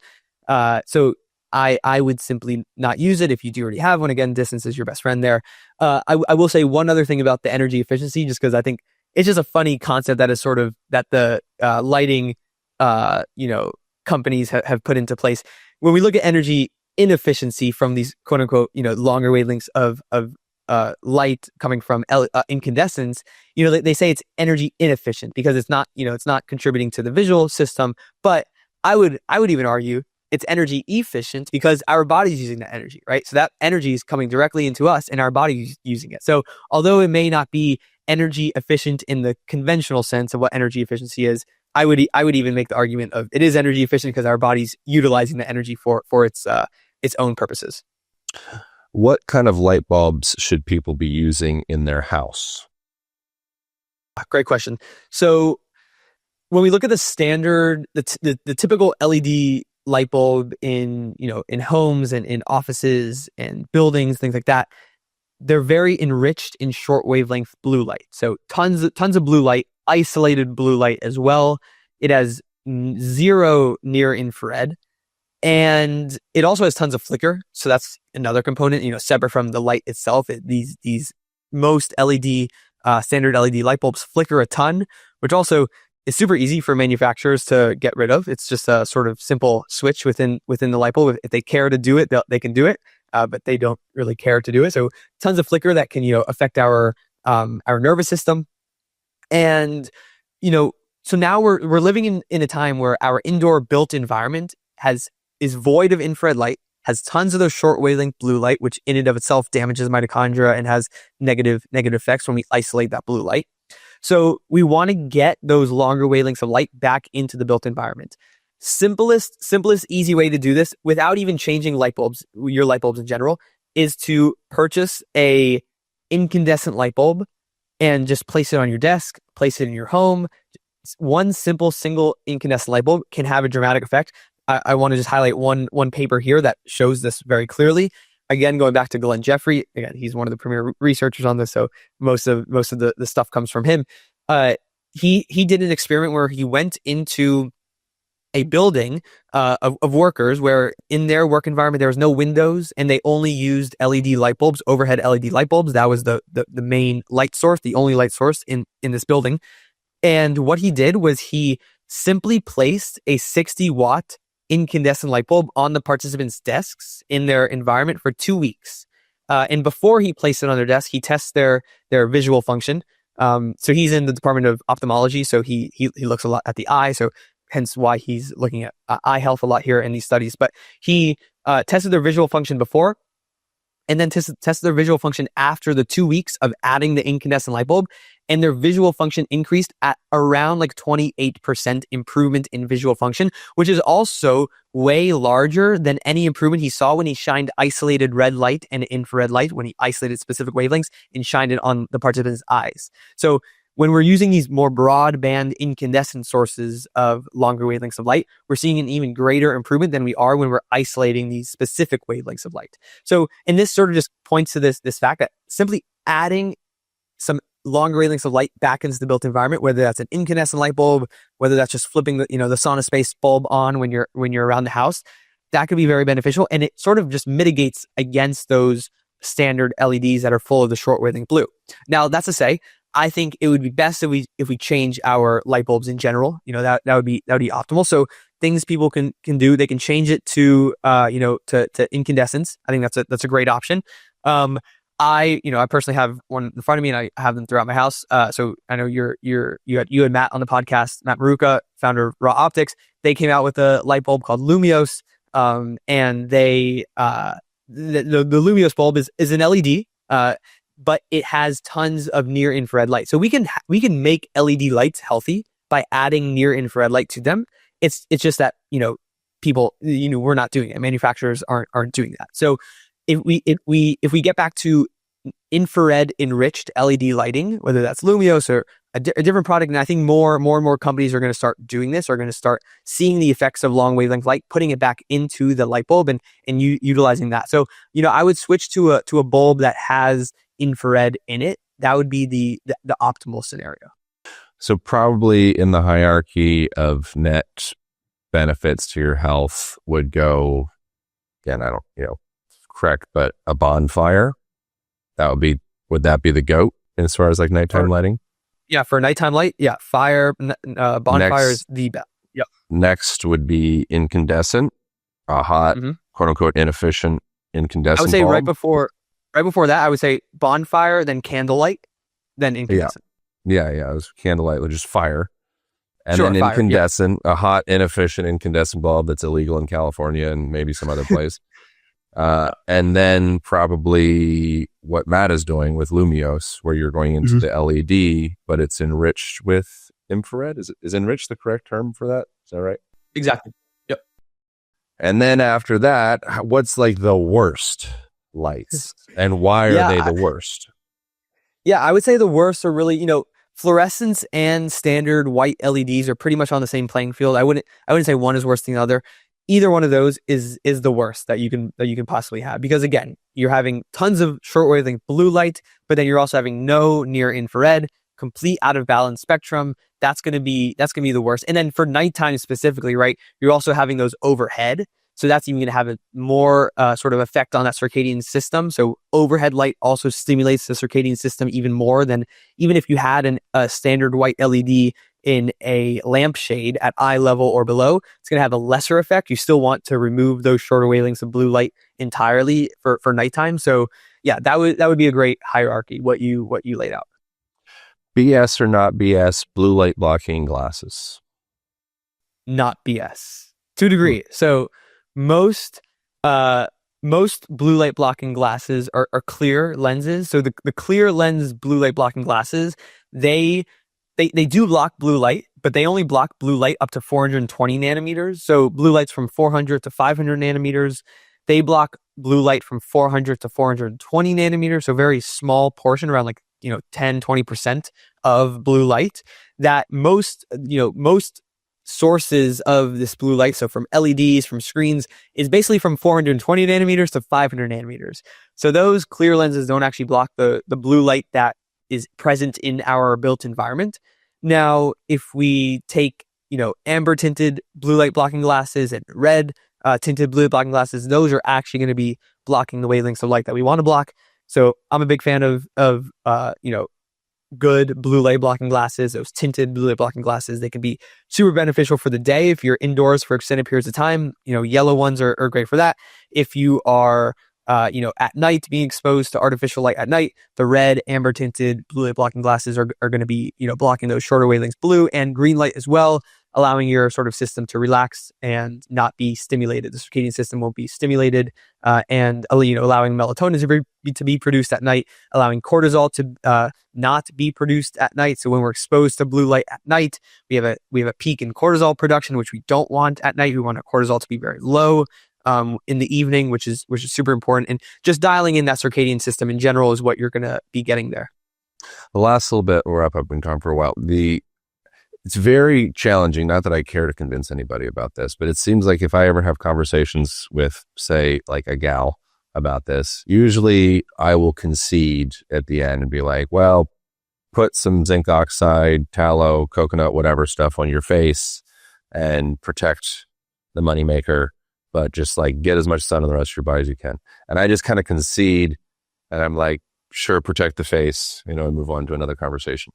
So I would simply not use it. If you do already have one, again, distance is your best friend there. I will say one other thing about the energy efficiency, just because I think it's just a funny concept that is sort of that the lighting, companies have put into place. When we look at energy inefficiency from these quote unquote, longer wavelengths of light coming from incandescence, they say it's energy inefficient because it's not contributing to the visual system. But I would even argue it's energy efficient because our body's using that energy, right? So that energy is coming directly into us and our body's using it. So although it may not be energy efficient in the conventional sense of what energy efficiency is, I would even make the argument of it is energy efficient because our body's utilizing the energy for its own purposes. What kind of light bulbs should people be using in their house? Great question. So when we look at the standard, the typical LED light bulb in homes and in offices and buildings, things like that, they're very enriched in short wavelength blue light. So tons of blue light, isolated blue light as well. It has zero near infrared, and it also has tons of flicker. So that's another component, separate from the light itself. These most standard LED light bulbs flicker a ton, which also is super easy for manufacturers to get rid of. It's just a sort of simple switch within the light bulb. If they care to do it, they can do it, but they don't really care to do it. So tons of flicker that can affect our nervous system, and so now we're living in a time where our indoor built environment is void of infrared light, has tons of those short wavelength blue light, which in and of itself damages mitochondria and has negative effects when we isolate that blue light. So we want to get those longer wavelengths of light back into the built environment. Simplest, easy way to do this without even changing your light bulbs in general, is to purchase a incandescent light bulb and just place it on your desk, place it in your home. One simple single incandescent light bulb can have a dramatic effect. I want to just highlight one paper here that shows this very clearly. Again, going back to Glenn Jeffrey, again, he's one of the premier researchers on this, so most of the stuff comes from him. He did an experiment where he went into a building of workers where in their work environment there was no windows and they only used LED light bulbs, overhead LED light bulbs. That was the main light source, the only light source in this building. And what he did was he simply placed a 60 watt incandescent light bulb on the participants' desks in their environment for 2 weeks. And before he placed it on their desk, he tests their visual function. So he's in the department of ophthalmology, so he looks a lot at the eye. So hence why he's looking at eye health a lot here in these studies. But he tested their visual function before, and then tested their visual function after the 2 weeks of adding the incandescent light bulb. And their visual function increased at around like 28% improvement in visual function, which is also way larger than any improvement he saw when he shined isolated red light and infrared light, when he isolated specific wavelengths and shined it on the participants' eyes. So when we're using these more broadband incandescent sources of longer wavelengths of light, we're seeing an even greater improvement than we are when we're isolating these specific wavelengths of light. So, and this sort of just points to this fact that simply adding some longer wavelengths of light back into the built environment, whether that's an incandescent light bulb, whether that's just flipping the sauna space bulb on when you're around the house, that could be very beneficial. And it sort of just mitigates against those standard LEDs that are full of the short wavelength blue. Now, that's to say, I think it would be best if we change our light bulbs in general. That would be optimal. So things people can do, they can change it to to incandescents. I think that's a great option. I personally have one in front of me, and I have them throughout my house. So I know you had Matt on the podcast, Matt Maruka, founder of Raw Optics. They came out with a light bulb called Lumios, and they the Lumios bulb is an LED. But it has tons of near infrared light. So we can make LED lights healthy by adding near infrared light to them. It's just that, people, we're not doing it. Manufacturers aren't doing that. So if we get back to infrared enriched LED lighting, whether that's Lumios or a different product, and I think more and more companies are going to start doing this, are going to start seeing the effects of long wavelength light, putting it back into the light bulb and utilizing that. So, I would switch to a bulb that has infrared in it. That would be the optimal scenario. So probably in the hierarchy of net benefits to your health would go, again, I don't, correct, but a bonfire, would that be the GOAT as far as like nighttime lighting? Yeah, for nighttime light, yeah, bonfire is the best. Yep. Next would be incandescent, a hot, quote unquote, inefficient incandescent I would say bulb. right before that, I would say bonfire, then candlelight, then incandescent. Yeah. It was candlelight, which is fire. And Sure, then fire, incandescent, a hot, inefficient incandescent bulb that's illegal in California and maybe some other place. And then probably what Matt is doing with Lumios, where you're going into the LED, but it's enriched with infrared. Is enriched the correct term for that? Is that right? Exactly. Yep. And then after that, what's like the worst lights, and why are they the worst? Yeah, I would say the worst are really, fluorescence and standard white LEDs are pretty much on the same playing field. I wouldn't say one is worse than the other. Either one of those is the worst that you can possibly have, because again, you're having tons of short wavelength blue light, but then you're also having no near infrared, complete out of balance spectrum. That's gonna be the worst. And then for nighttime specifically, right, you're also having those overhead. So that's even going to have a more sort of effect on that circadian system. So overhead light also stimulates the circadian system even more than even if you had a standard white LED in a lampshade at eye level or below. It's going to have a lesser effect. You still want to remove those shorter wavelengths of blue light entirely for nighttime. So yeah, that would be a great hierarchy, what you laid out. BS or not BS, blue light blocking glasses? Not BS to a degree. So most blue light blocking glasses are clear lenses. So the clear lens blue light blocking glasses, they do block blue light, but they only block blue light up to 420 nanometers. So blue light's from 400 to 500 nanometers. They block blue light from 400 to 420 nanometers. So very small portion, around 10, 20% of blue light that most sources of this blue light, so from LEDs, from screens, is basically from 420 nanometers to 500 nanometers. So those clear lenses don't actually block the blue light that is present in our built environment. Now, if we take, amber tinted blue light blocking glasses and red tinted blue light blocking glasses, those are actually going to be blocking the wavelengths of light that we want to block. So I'm a big fan of good blue light blocking glasses, those tinted blue light blocking glasses. They can be super beneficial for the day if you're indoors for extended periods of time. Yellow ones are great for that. If you are at night, being exposed to artificial light at night, the red amber tinted blue light blocking glasses are going to be blocking those shorter wavelengths blue and green light as well, allowing your sort of system to relax and not be stimulated. The circadian system won't be stimulated, and allowing melatonin to be produced at night, allowing cortisol to not be produced at night. So when we're exposed to blue light at night, we have a peak in cortisol production, which we don't want at night. We want our cortisol to be very low in the evening, which is super important. And just dialing in that circadian system in general is what you're going to be getting there. The last little bit, we'll wrap up, been talking for a while. It's very challenging, not that I care to convince anybody about this, but it seems like if I ever have conversations with, say, like a gal about this, usually I will concede at the end and be like, well, put some zinc oxide, tallow, coconut, whatever stuff on your face and protect the moneymaker, but just like get as much sun on the rest of your body as you can. And I just kind of concede and I'm like, sure, protect the face, and move on to another conversation.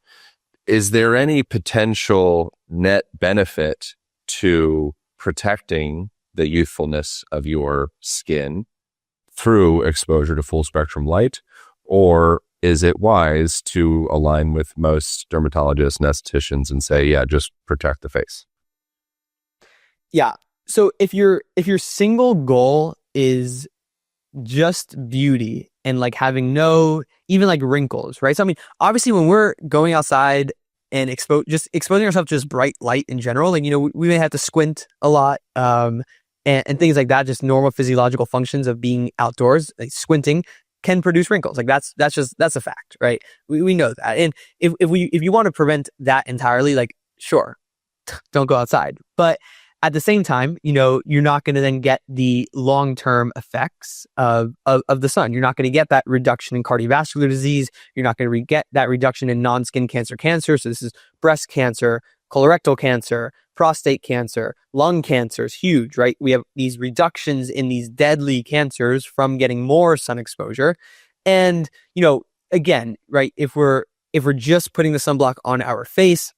Is there any potential net benefit to protecting the youthfulness of your skin through exposure to full spectrum light? Or is it wise to align with most dermatologists and estheticians and say, yeah, just protect the face? Yeah. So if your single goal is just beauty and like having no even like wrinkles, right? So I mean, obviously when we're going outside and exposing ourselves to just bright light in general, like we may have to squint a lot, and things like that, just normal physiological functions of being outdoors, like squinting can produce wrinkles. Like that's a fact, right? We know that. And if you want to prevent that entirely, like sure, don't go outside. But at the same time, you're not going to then get the long-term effects of the sun. You're not going to get that reduction in cardiovascular disease. You're not going to get that reduction in non-skin cancer. So this is breast cancer, colorectal cancer, prostate cancer, lung cancer is huge, right? We have these reductions in these deadly cancers from getting more sun exposure. And, again, right, if we're just putting the sunblock on our face,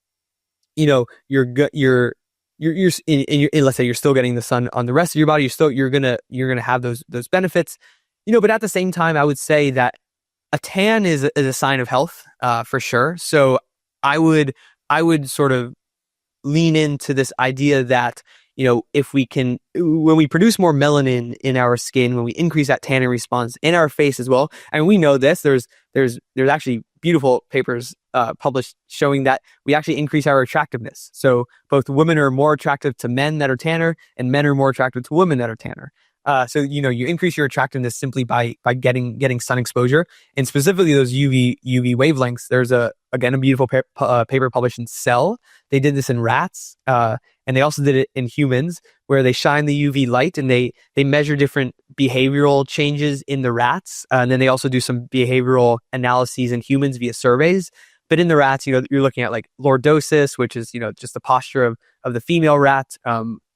let's say you're still getting the sun on the rest of your body, you're gonna have those benefits, but at the same time, I would say that a tan is a sign of health, for sure. So I would sort of lean into this idea that, if we can, when we produce more melanin in our skin, when we increase that tanning response in our face as well, and we know this, there's actually beautiful papers published showing that we actually increase our attractiveness. So both women are more attractive to men that are tanner, and men are more attractive to women that are tanner. So you increase your attractiveness simply by getting sun exposure, and specifically those UV wavelengths. There's a beautiful paper published in Cell. They did this in rats, and they also did it in humans, where they shine the UV light and they measure different behavioral changes in the rats, and then they also do some behavioral analyses in humans via surveys. But in the rats, you're looking at like lordosis, which is just the posture of the female rat,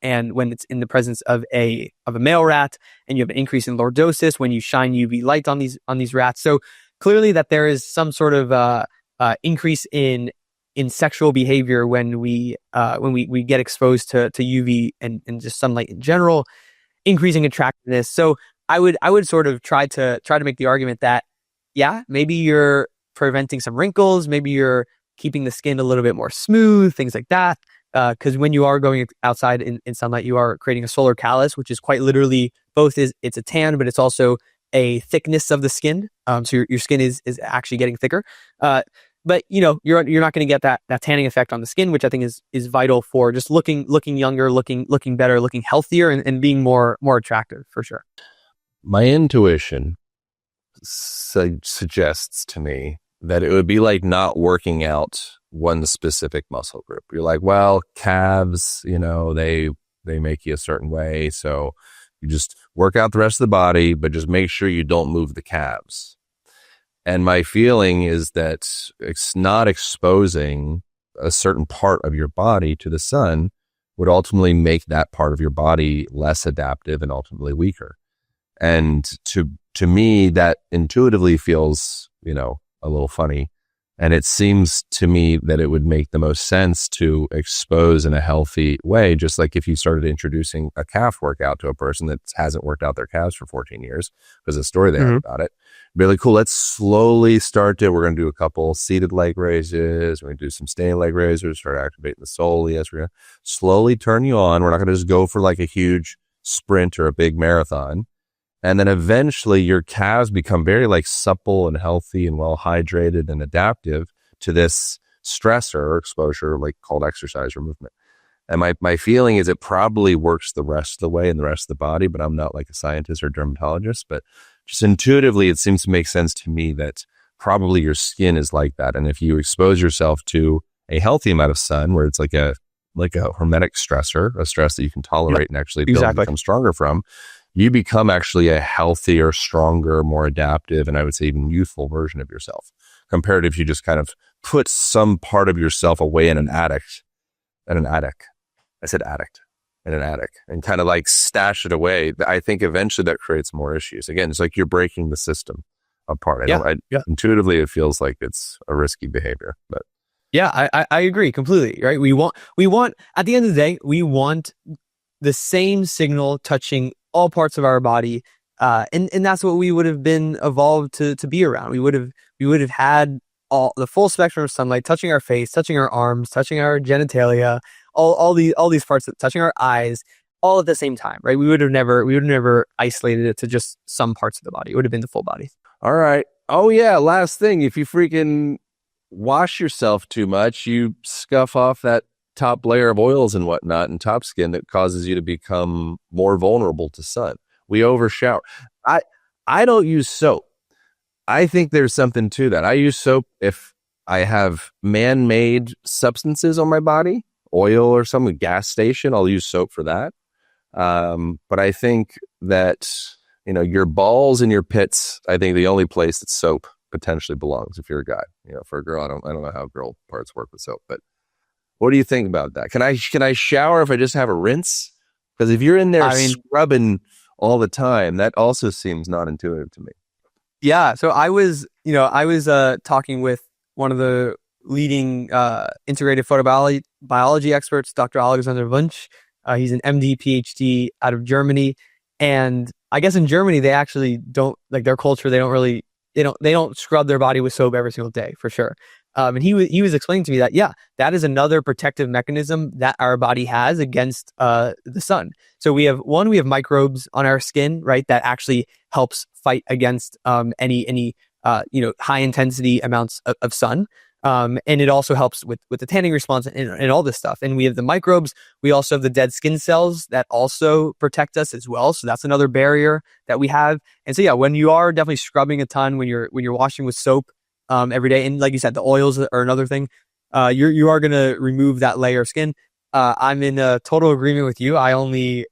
and when it's in the presence of a male rat, and you have an increase in lordosis when you shine UV light on these rats. So clearly that there is some sort of increase in sexual behavior when we get exposed to UV and just sunlight in general, increasing attractiveness. So I would sort of try to make the argument that, yeah, maybe you're preventing some wrinkles, maybe you're keeping the skin a little bit more smooth, things like that. Because when you are going outside in sunlight, you are creating a solar callus, which is quite literally it's a tan, but it's also a thickness of the skin. So your skin is actually getting thicker. But you're not going to get that tanning effect on the skin, which I think is vital for just looking younger, looking better, looking healthier, and being more attractive for sure. My intuition suggests to me that it would be like not working out one specific muscle group. You're like, well, calves, they make you a certain way, so you just work out the rest of the body, but just make sure you don't move the calves. And my feeling is that it's not exposing a certain part of your body to the sun would ultimately make that part of your body less adaptive and ultimately weaker. And to me, that intuitively feels, a little funny. And it seems to me that it would make the most sense to expose in a healthy way, just like if you started introducing a calf workout to a person that hasn't worked out their calves for 14 years, because the story they have about it. Really cool. Let's slowly start it. We're going to do a couple seated leg raises. We're going to do some standing leg raises, start activating the soleus. We're going to slowly turn you on. We're not going to just go for like a huge sprint or a big marathon. And then eventually your calves become very like supple and healthy and well hydrated and adaptive to this stressor or exposure, like called exercise or movement. And my feeling is it probably works the rest of the way in the rest of the body, but I'm not like a scientist or dermatologist, but just intuitively, it seems to make sense to me that probably your skin is like that. And if you expose yourself to a healthy amount of sun, where it's like a hormetic stressor, a stress that you can tolerate and actually build and become stronger from, you become actually a healthier, stronger, more adaptive, and I would say even youthful version of yourself, compared to if you just kind of put some part of yourself away in an attic. I said addict. In an attic, and kind of like stash it away. I think eventually that creates more issues. Again, it's like you're breaking the system apart. Intuitively, it feels like it's a risky behavior, but yeah, I agree completely. Right? We want at the end of the day, we want the same signal touching all parts of our body, and that's what we would have been evolved to be around. We would have had all the full spectrum of sunlight touching our face, touching our arms, touching our genitalia, all these parts, touching our eyes, all at the same time, right? We would have never isolated it to just some parts of the body. It would have been the full body. All right. Oh yeah. Last thing, if you freaking wash yourself too much, you scuff off that top layer of oils and whatnot and top skin that causes you to become more vulnerable to sun. We overshower. I don't use soap. I think there's something to that. I use soap if I have man-made substances on my body, oil or some gas station. I'll use soap for that. But I think that, your balls and your pits, I think the only place that soap potentially belongs if you're a guy. For a girl, I don't know how girl parts work with soap, but what do you think about that? Can I shower if I just have a rinse? Because if you're in there scrubbing all the time, that also seems not intuitive to me. Yeah. So I was talking with one of the leading integrated photobiology experts, Dr. Alexander Wunsch. He's an MD, PhD out of Germany. And I guess in Germany, they actually don't, like their culture, they don't scrub their body with soap every single day, for sure. And he was explaining to me that, that is another protective mechanism that our body has against the sun. So we have microbes on our skin, right? That actually helps fight against any high intensity amounts of sun. And it also helps with the tanning response and all this stuff. And we have the microbes. We also have the dead skin cells that also protect us as well. So that's another barrier that we have. And so, when you are definitely scrubbing a ton, when you're washing with soap every day, and like you said, the oils are another thing, you are going to remove that layer of skin. I'm in total agreement with you. I only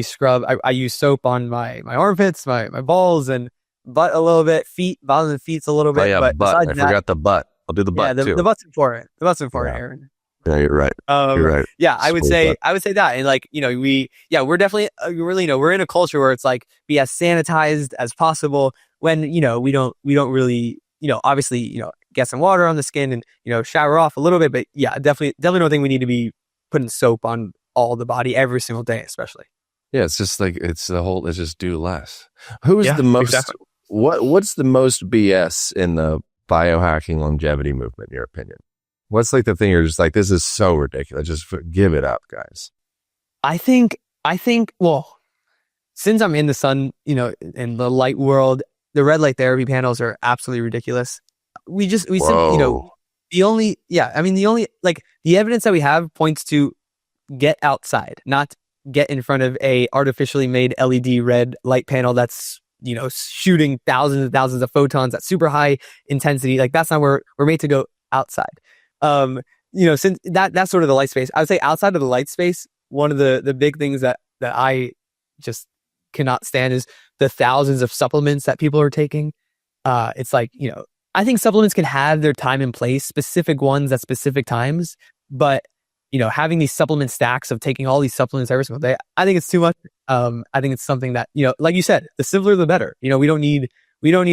scrub. I use soap on my armpits, my balls, and butt a little bit, bottom of the feet a little bit. Oh, yeah, but butt. I forgot the butt. I'll do the butt too. The butt's important. The butt's important, Aaron. Yeah, you're right. You're right. Yeah, I would say that. And like, we're definitely really, we're in a culture where it's like be as sanitized as possible when, we don't really, obviously, get some water on the skin and, shower off a little bit. But yeah, definitely don't think we need to be putting soap on all the body every single day, especially. Yeah, it's just like, let's just do less. Who's the most, exactly. What's the most BS in the biohacking longevity movement, in your opinion? What's like the thing you're just like, this is so ridiculous, just give it up, guys? I think, well, since I'm in the sun, in the light world, the red light therapy panels are absolutely ridiculous. The only the evidence that we have points to get outside, not get in front of a artificially made LED red light panel that's shooting thousands and thousands of photons at super high intensity. Like that's not where we're made to go, outside. Since that's sort of the light space, I would say outside of the light space, one of the big things that I just cannot stand is the thousands of supplements that people are taking. It's like, I think supplements can have their time and place, specific ones at specific times, but having these supplement stacks of taking all these supplements every single day, I think it's too much. I think it's something that, like you said, the simpler the better. We don't need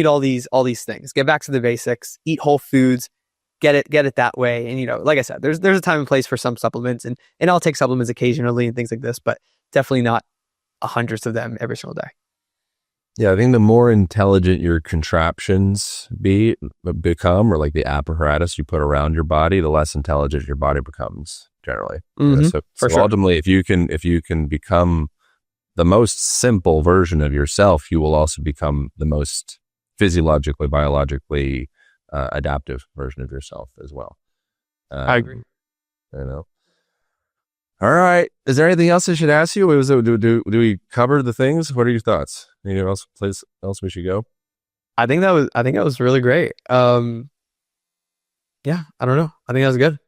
all these things. Get back to the basics, eat whole foods, get it that way. And, like I said, there's a time and place for some supplements, and I'll take supplements occasionally and things like this, but definitely not hundreds of them every single day. Yeah, I think the more intelligent your contraptions become, or like the apparatus you put around your body, the less intelligent your body becomes generally. Mm-hmm. So sure. Ultimately, if you can become the most simple version of yourself, you will also become the most physiologically, biologically adaptive version of yourself as well. I agree. All right. Is there anything else I should ask you? Do we cover the things? What are your thoughts? Anything else we should go? I think that was really great. Yeah, I don't know. I think that was good.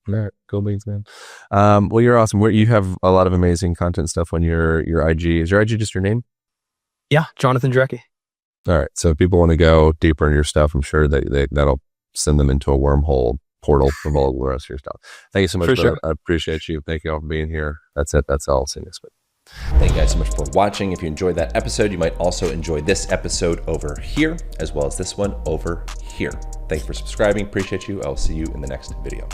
All right, cool beans, man. Well, you're awesome. You have a lot of amazing content stuff on your IG. Is your IG just your name? Yeah, Jonathan Jarecki. All right. So if people want to go deeper into your stuff, I'm sure that'll send them into a wormhole portal from all the rest of your stuff. Thank you so much. For sure. I appreciate you. Thank you all for being here. That's it. That's all. I'll see you next week. Thank you guys so much for watching. If you enjoyed that episode, you might also enjoy this episode over here, as well as this one over here. Thank you for subscribing. Appreciate you. I'll see you in the next video.